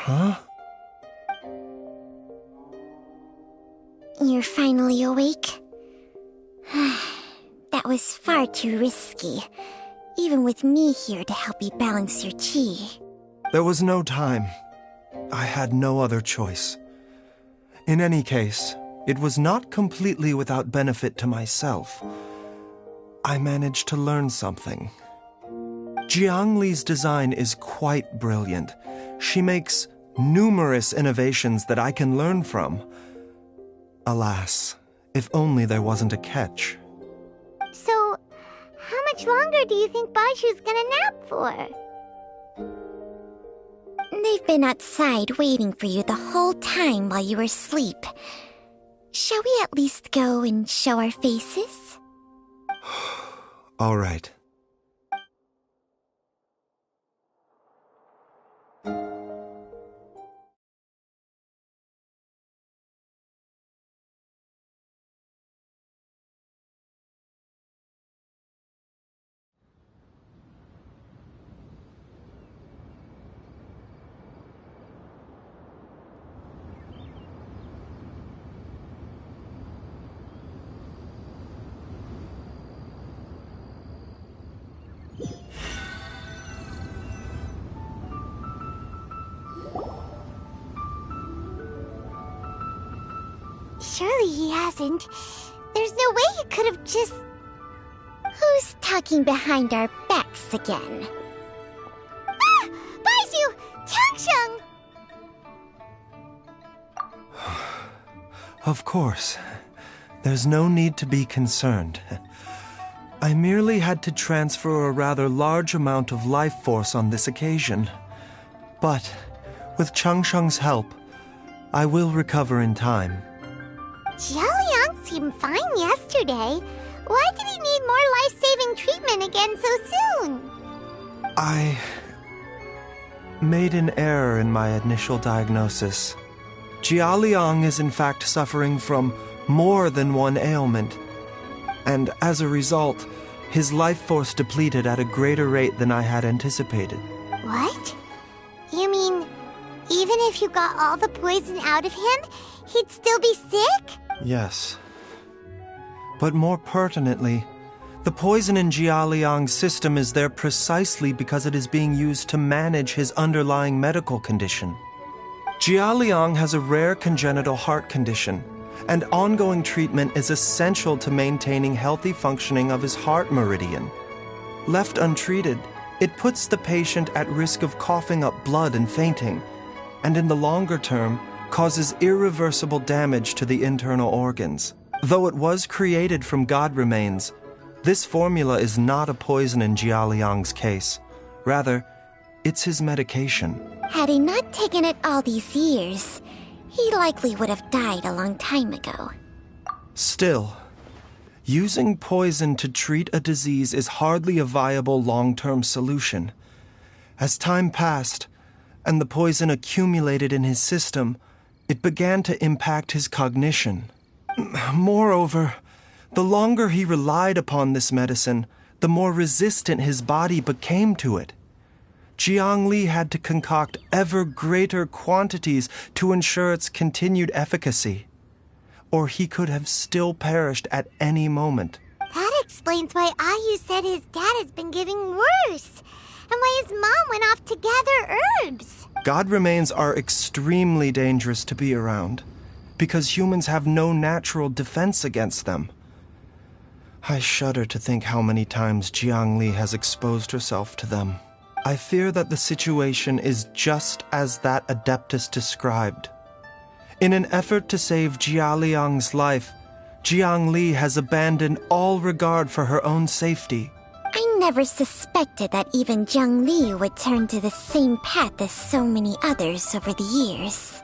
Huh? You're finally awake? That was far too risky, even with me here to help you balance your chi. There was no time. I had no other choice. In any case, it was not completely without benefit to myself. I managed to learn something. Jiang Li's design is quite brilliant. She makes numerous innovations that I can learn from. Alas, if only there wasn't a catch. So, how much longer do you think Baiju's gonna nap for? They've been outside waiting for you the whole time while you were asleep. Shall we at least go and show our faces? All right. Surely he hasn't. There's no way he could have just... Who's talking behind our backs again? Ah! Baiju! Changsheng! Of course. There's no need to be concerned. I merely had to transfer a rather large amount of life force on this occasion. But, with Changsheng's help, I will recover in time. Jialiang seemed fine yesterday. Why did he need more life-saving treatment again so soon? I made an error in my initial diagnosis. Jialiang is in fact suffering from more than one ailment. And as a result, his life force depleted at a greater rate than I had anticipated. What? You mean, even if you got all the poison out of him, he'd still be sick? Yes. But more pertinently, the poison in Jialiang's system is there precisely because it is being used to manage his underlying medical condition. Jialiang has a rare congenital heart condition, and ongoing treatment is essential to maintaining healthy functioning of his heart meridian. Left untreated, it puts the patient at risk of coughing up blood and fainting, and in the longer term, causes irreversible damage to the internal organs. Though it was created from god remains, this formula is not a poison in Jialiang's case. Rather, it's his medication. Had he not taken it all these years, he likely would have died a long time ago. Still, using poison to treat a disease is hardly a viable long-term solution. As time passed, and the poison accumulated in his system, it began to impact his cognition. Moreover, the longer he relied upon this medicine, the more resistant his body became to it. Jiang Li had to concoct ever greater quantities to ensure its continued efficacy, or he could have still perished at any moment. That explains why Ayu said his dad has been getting worse, and why his mom went off to gather herbs. God remains are extremely dangerous to be around, because humans have no natural defense against them. I shudder to think how many times Jiang Li has exposed herself to them. I fear that the situation is just as that Adeptus described. In an effort to save Jialiang's life, Jiang Li has abandoned all regard for her own safety. I never suspected that even Jiang Li would turn to the same path as so many others over the years.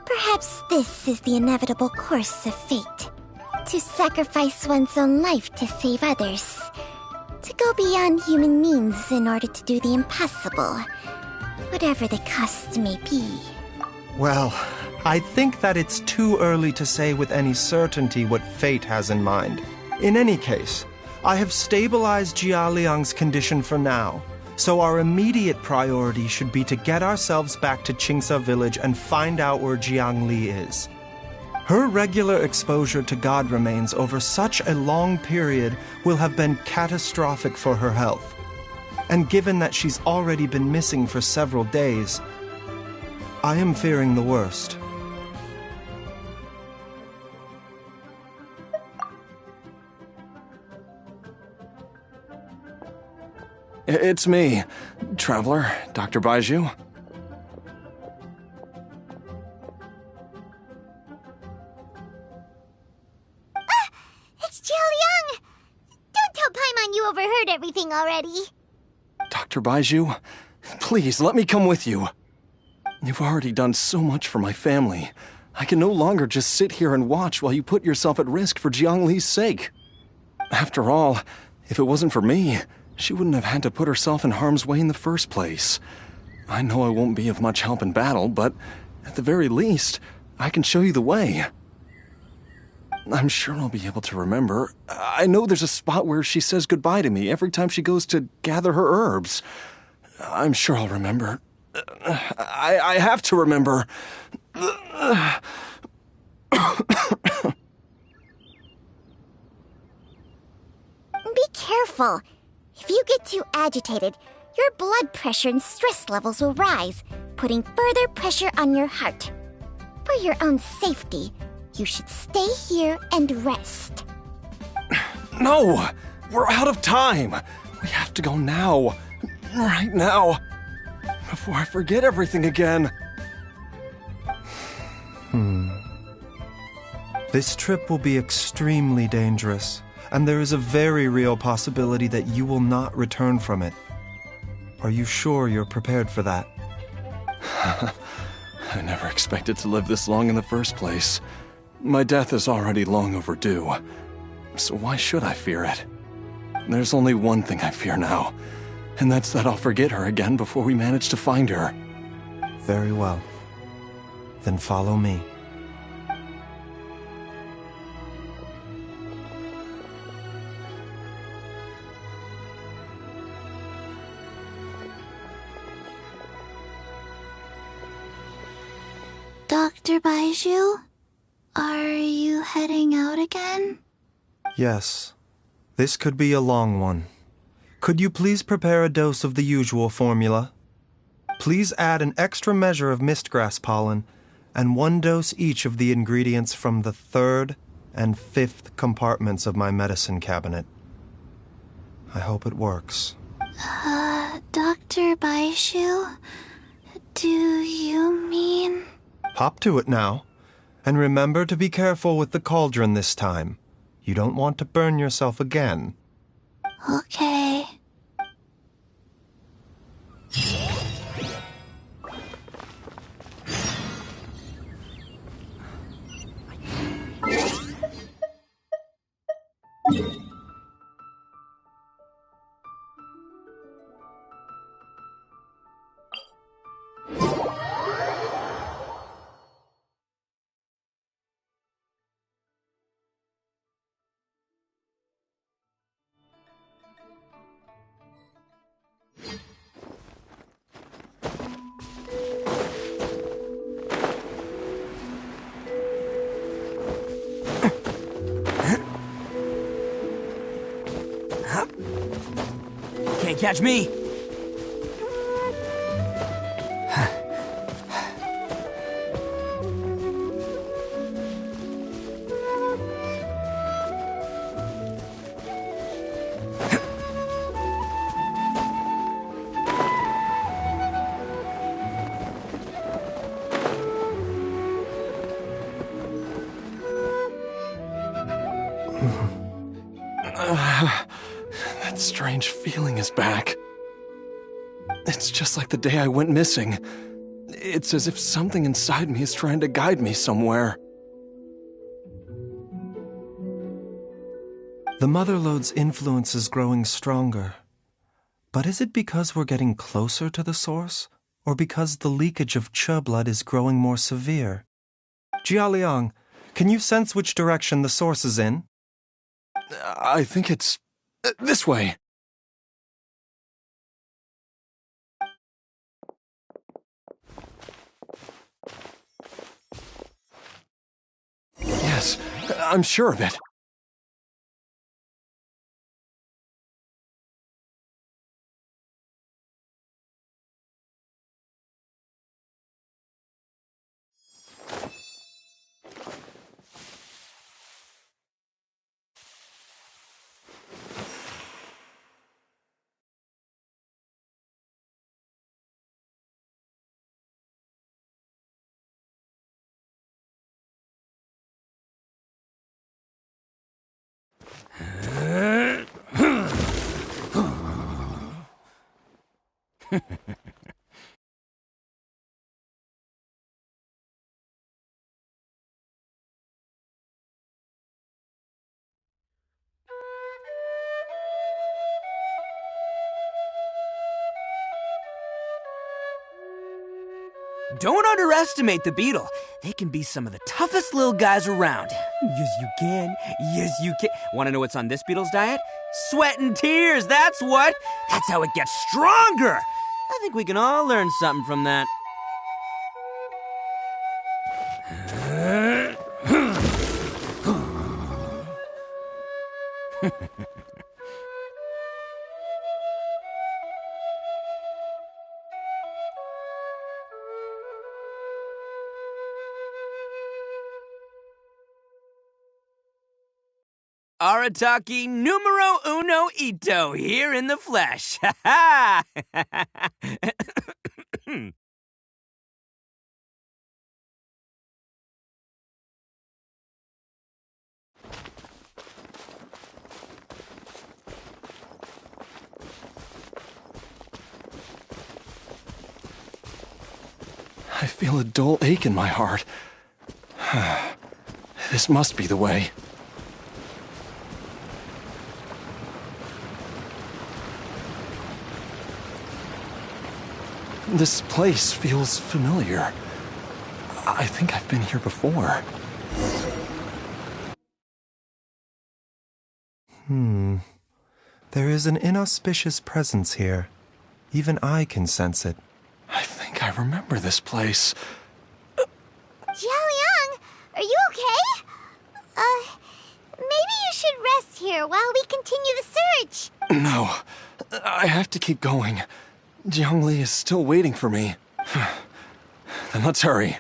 Perhaps this is the inevitable course of fate. To sacrifice one's own life to save others. To go beyond human means in order to do the impossible. Whatever the cost may be. Well, I think that it's too early to say with any certainty what fate has in mind. In any case, I have stabilized Jialiang's condition for now, so our immediate priority should be to get ourselves back to Qingsa village and find out where Jiang Li is. Her regular exposure to god remains over such a long period will have been catastrophic for her health. And given that she's already been missing for several days, I am fearing the worst. It's me, Traveler, Dr. Baiju. It's Jialiang! Don't tell Paimon you overheard everything already. Dr. Baiju, please let me come with you. You've already done so much for my family. I can no longer just sit here and watch while you put yourself at risk for Jiang Li's sake. After all, if it wasn't for me, she wouldn't have had to put herself in harm's way in the first place. I know I won't be of much help in battle, but at the very least, I can show you the way. I'm sure I'll be able to remember. I know there's a spot where she says goodbye to me every time she goes to gather her herbs. I'm sure I'll remember. I have to remember. Be careful. If you get too agitated, your blood pressure and stress levels will rise, putting further pressure on your heart. For your own safety, you should stay here and rest. No! We're out of time! We have to go now. Right now. Before I forget everything again. This trip will be extremely dangerous, and there is a very real possibility that you will not return from it. Are you sure you're prepared for that? I never expected to live this long in the first place. My death is already long overdue. So why should I fear it? There's only one thing I fear now, and that's that I'll forget her again before we manage to find her. Very well. Then follow me. Dr. Baiju? Are you heading out again? Yes. This could be a long one. Could you please prepare a dose of the usual formula? Please add an extra measure of mistgrass pollen, and 1 dose each of the ingredients from the 3rd and 5th compartments of my medicine cabinet. I hope it works. Dr. Baishu? Do you mean... Hop to it now. And remember to be careful with the cauldron this time. You don't want to burn yourself again. Okay. Can't catch me. That strange feeling is back. It's just like the day I went missing. It's as if something inside me is trying to guide me somewhere. The Motherlode's influence is growing stronger. But is it because we're getting closer to the source? Or because the leakage of Che blood is growing more severe? Jialiang, can you sense which direction the source is in? I think it's... this way. Yes, I'm sure of it. Don't underestimate the beetle. They can be some of the toughest little guys around. Yes, you can. Yes, you can. Want to know what's on this beetle's diet? Sweat and tears, that's what. That's how it gets stronger. I think we can all learn something from that. Arataki numero uno ito here in the flesh. Ha ha! I feel a dull ache in my heart. This must be the way. This place feels familiar. I think I've been here before. There is an inauspicious presence here. Even I can sense it. I think I remember this place. Jialiang, are you okay? Maybe you should rest here while we continue the search. No, I have to keep going. Jiangli is still waiting for me. Then let's hurry.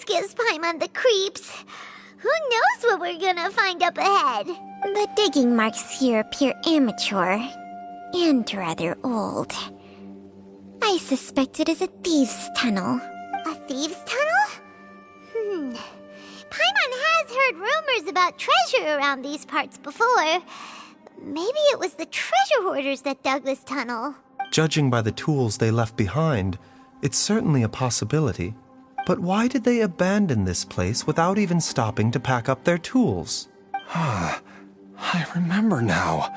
This gives Paimon the creeps. Who knows what we're gonna find up ahead? The digging marks here appear amateur and rather old. I suspect it is a thieves' tunnel. A thieves' tunnel? Paimon has heard rumors about treasure around these parts before. Maybe it was the treasure hoarders that dug this tunnel. Judging by the tools they left behind, it's certainly a possibility. But why did they abandon this place without even stopping to pack up their tools? I remember now.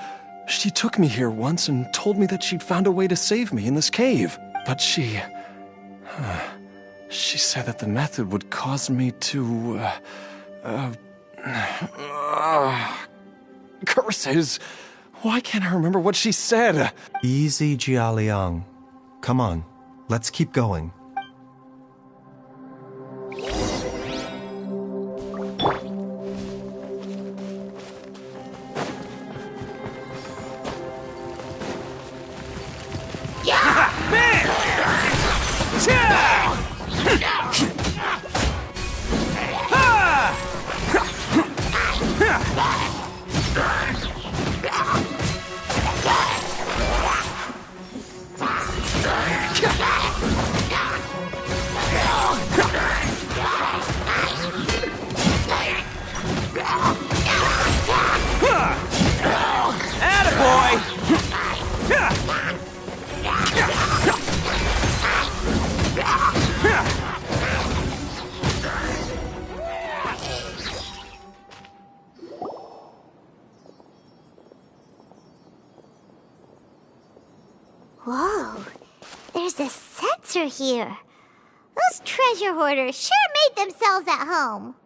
She took me here once and told me that she'd found a way to save me in this cave. But she said that the method would cause me to, curses! Why can't I remember what she said? EzzyGang. Come on, let's keep going. Whoa, there's a sensor here. Those treasure hoarders sure made themselves at home.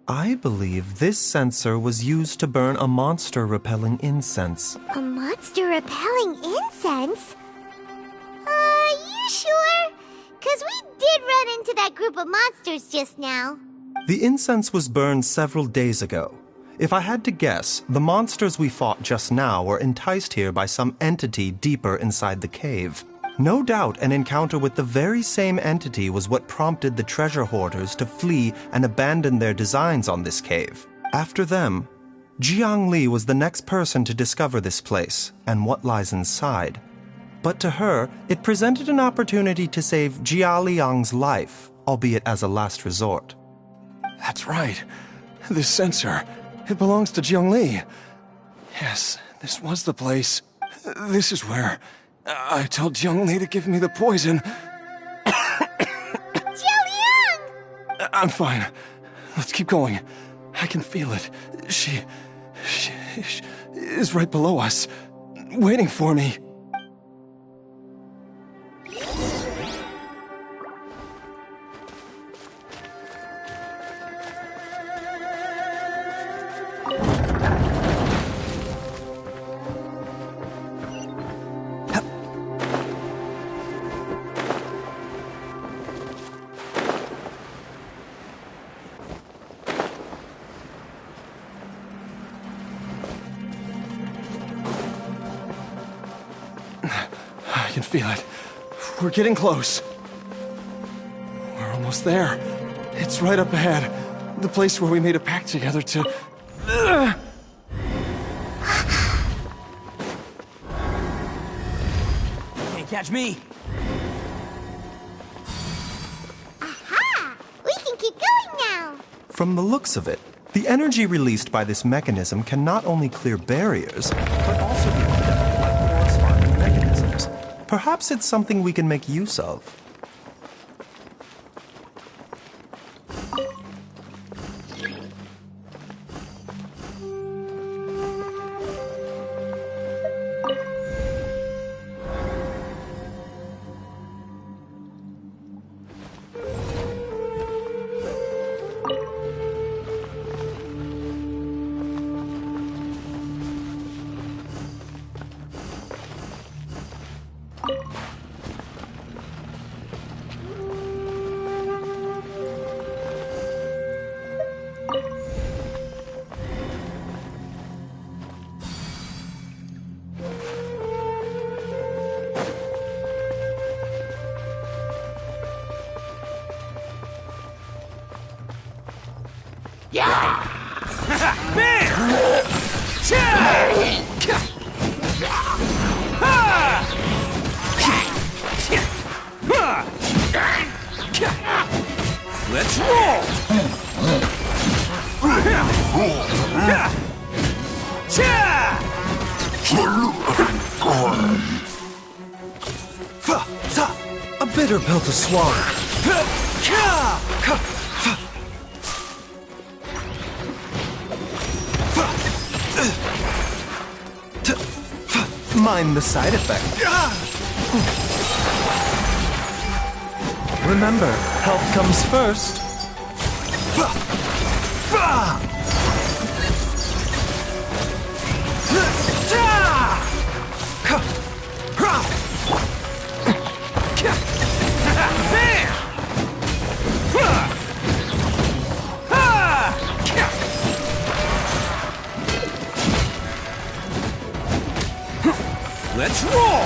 I believe this sensor was used to burn a monster-repelling incense. A monster repelling incense? You sure? 'Cause we did run into that group of monsters just now. The incense was burned several days ago. If I had to guess, the monsters we fought just now were enticed here by some entity deeper inside the cave. No doubt an encounter with the very same entity was what prompted the treasure hoarders to flee and abandon their designs on this cave. After them, Jiang Li was the next person to discover this place and what lies inside. But to her, it presented an opportunity to save Jia Liang's life, albeit as a last resort. That's right. This sensor, it belongs to Jiangli. Yes, this was the place. This is where I told Jiangli to give me the poison. Jiang! I'm fine. Let's keep going. I can feel it. She is right below us, waiting for me. I can feel it. We're getting close. We're almost there. It's right up ahead. The place where we made a pact together to... Can't catch me. Aha! We can keep going now. From the looks of it, the energy released by this mechanism can not only clear barriers, but also be fed like corresponding mechanisms. Perhaps it's something we can make use of. A bitter pill to swallow. Mind the side effect. Remember, health comes first. Let's roll!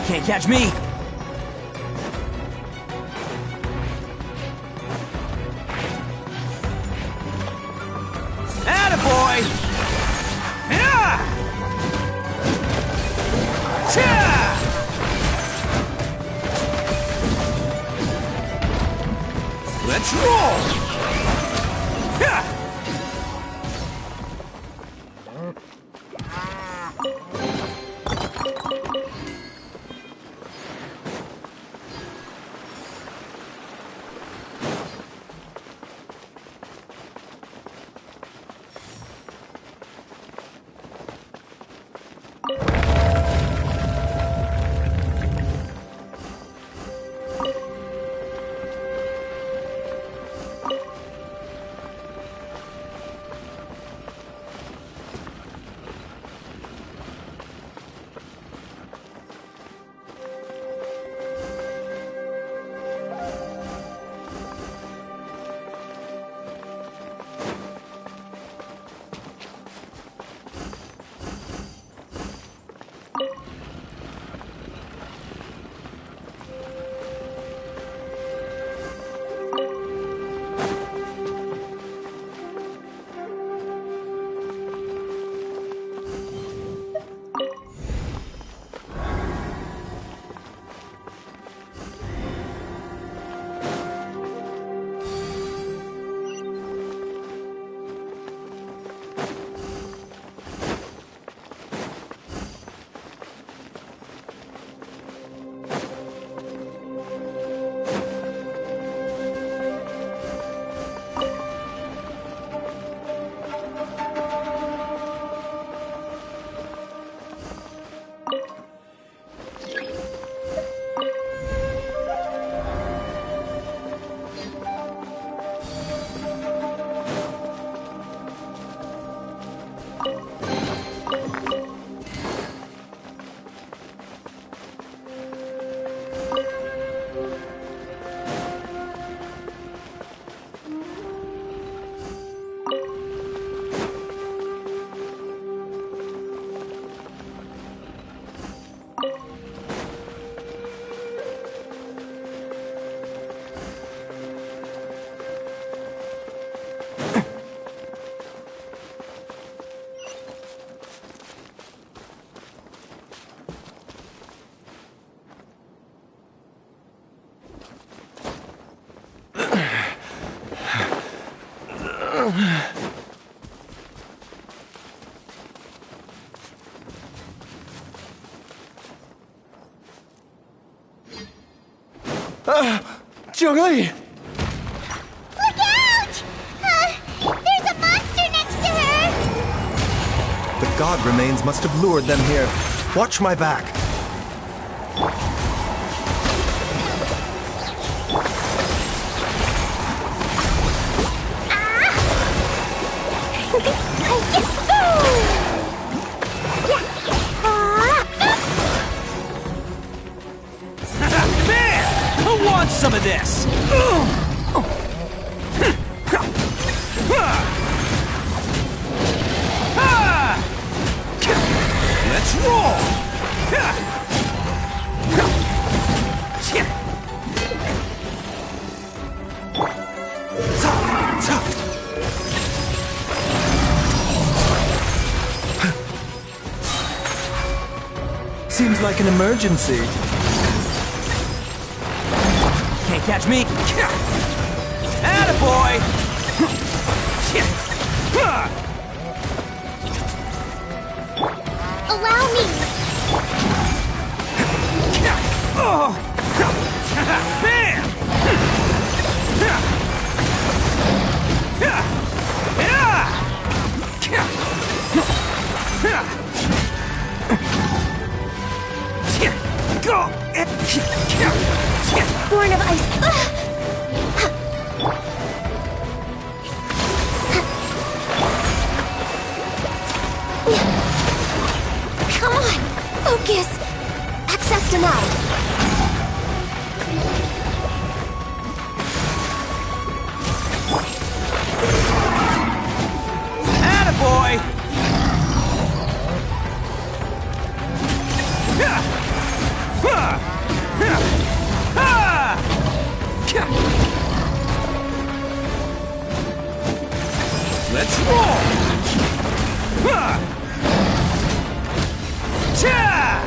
Can't catch me! Attaboy! Let's roll! Zhongli! Look out! There's a monster next to her! The god remains must have lured them here. Watch my back. Some of this! Let's roll! Seems like an emergency. Can't catch me! Attaboy! Let's roll! Cha!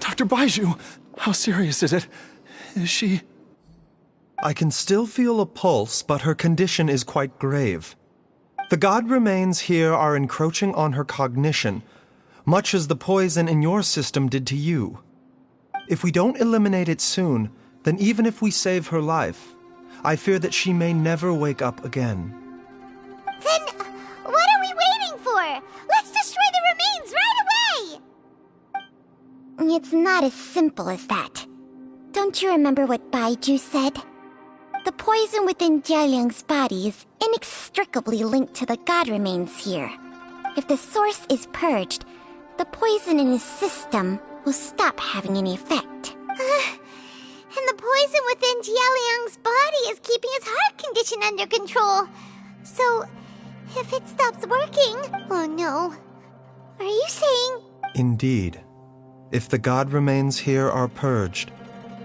Dr. Baiju, how serious is it? Is she... I can still feel a pulse, but her condition is quite grave. The god remains here are encroaching on her cognition, much as the poison in your system did to you. If we don't eliminate it soon, then even if we save her life, I fear that she may never wake up again. Then, what are we waiting for? Let's destroy the remains right away! It's not as simple as that. Don't you remember what Baiju said? The poison within Jialiang's body is inextricably linked to the god remains here. If the source is purged, the poison in his system will stop having any effect. And the poison within Jialiang's body is keeping his heart condition under control. So, if it stops working... Oh no. Are you saying... Indeed. If the god remains here are purged,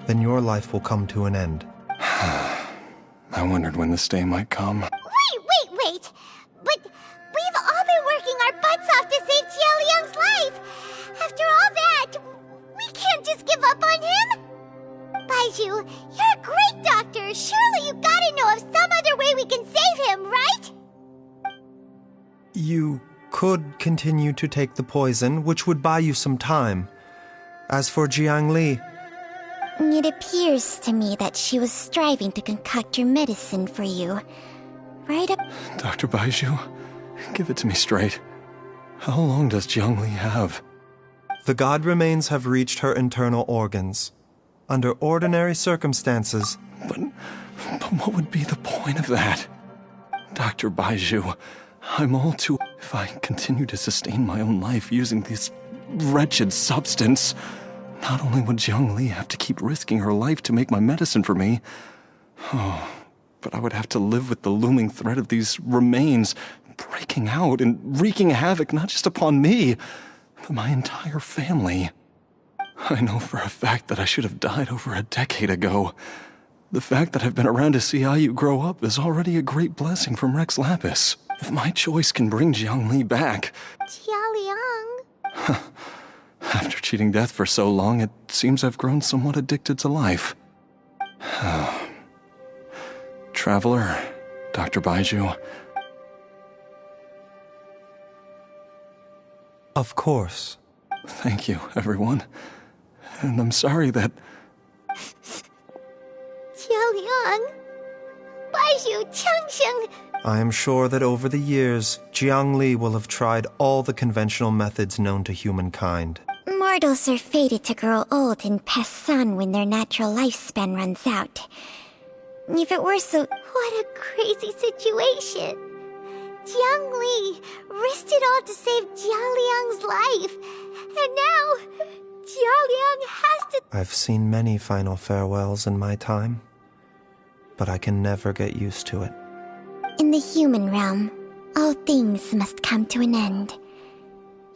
then your life will come to an end. I wondered when this day might come. Wait! But we've all been working our butts off to save Jialiang's life! After all that, we can't just give up on him! Baiju, you're a great doctor! Surely you gotta know of some other way we can save him, right? You could continue to take the poison, which would buy you some time. As for Jiang Li... It appears to me that she was striving to concoct your medicine for you. Right up... Dr. Baiju, give it to me straight. How long does Jiang Li have? The god remains have reached her internal organs. Under ordinary circumstances... But what would be the point of that? Dr. Baiju, I'm all too... If I continue to sustain my own life using this wretched substance... Not only would Jiang Li have to keep risking her life to make my medicine for me, but I would have to live with the looming threat of these remains breaking out and wreaking havoc not just upon me, but my entire family. I know for a fact that I should have died over a decade ago. The fact that I've been around to see Ayu grow up is already a great blessing from Rex Lapis. If my choice can bring Jiang Li back... Jialiang... After cheating death for so long, it seems I've grown somewhat addicted to life. Traveler, Dr. Baiju. Of course. Thank you, everyone. And I'm sorry that... Jialiang... Baiju, Changsheng... I am sure that over the years, Jiang Li will have tried all the conventional methods known to humankind. Mortals are fated to grow old and pass on when their natural lifespan runs out. If it were so... What a crazy situation! Jiang Li risked it all to save Jialiang's life, and now Jialiang has to... I've seen many final farewells in my time, but I can never get used to it. In the human realm, all things must come to an end.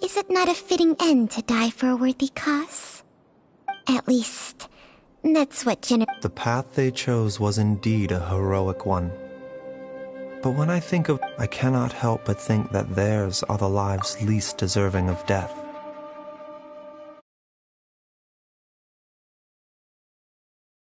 Is it not a fitting end to die for a worthy cause? At least, that's what The path they chose was indeed a heroic one. But when I think of... I cannot help but think that theirs are the lives least deserving of death.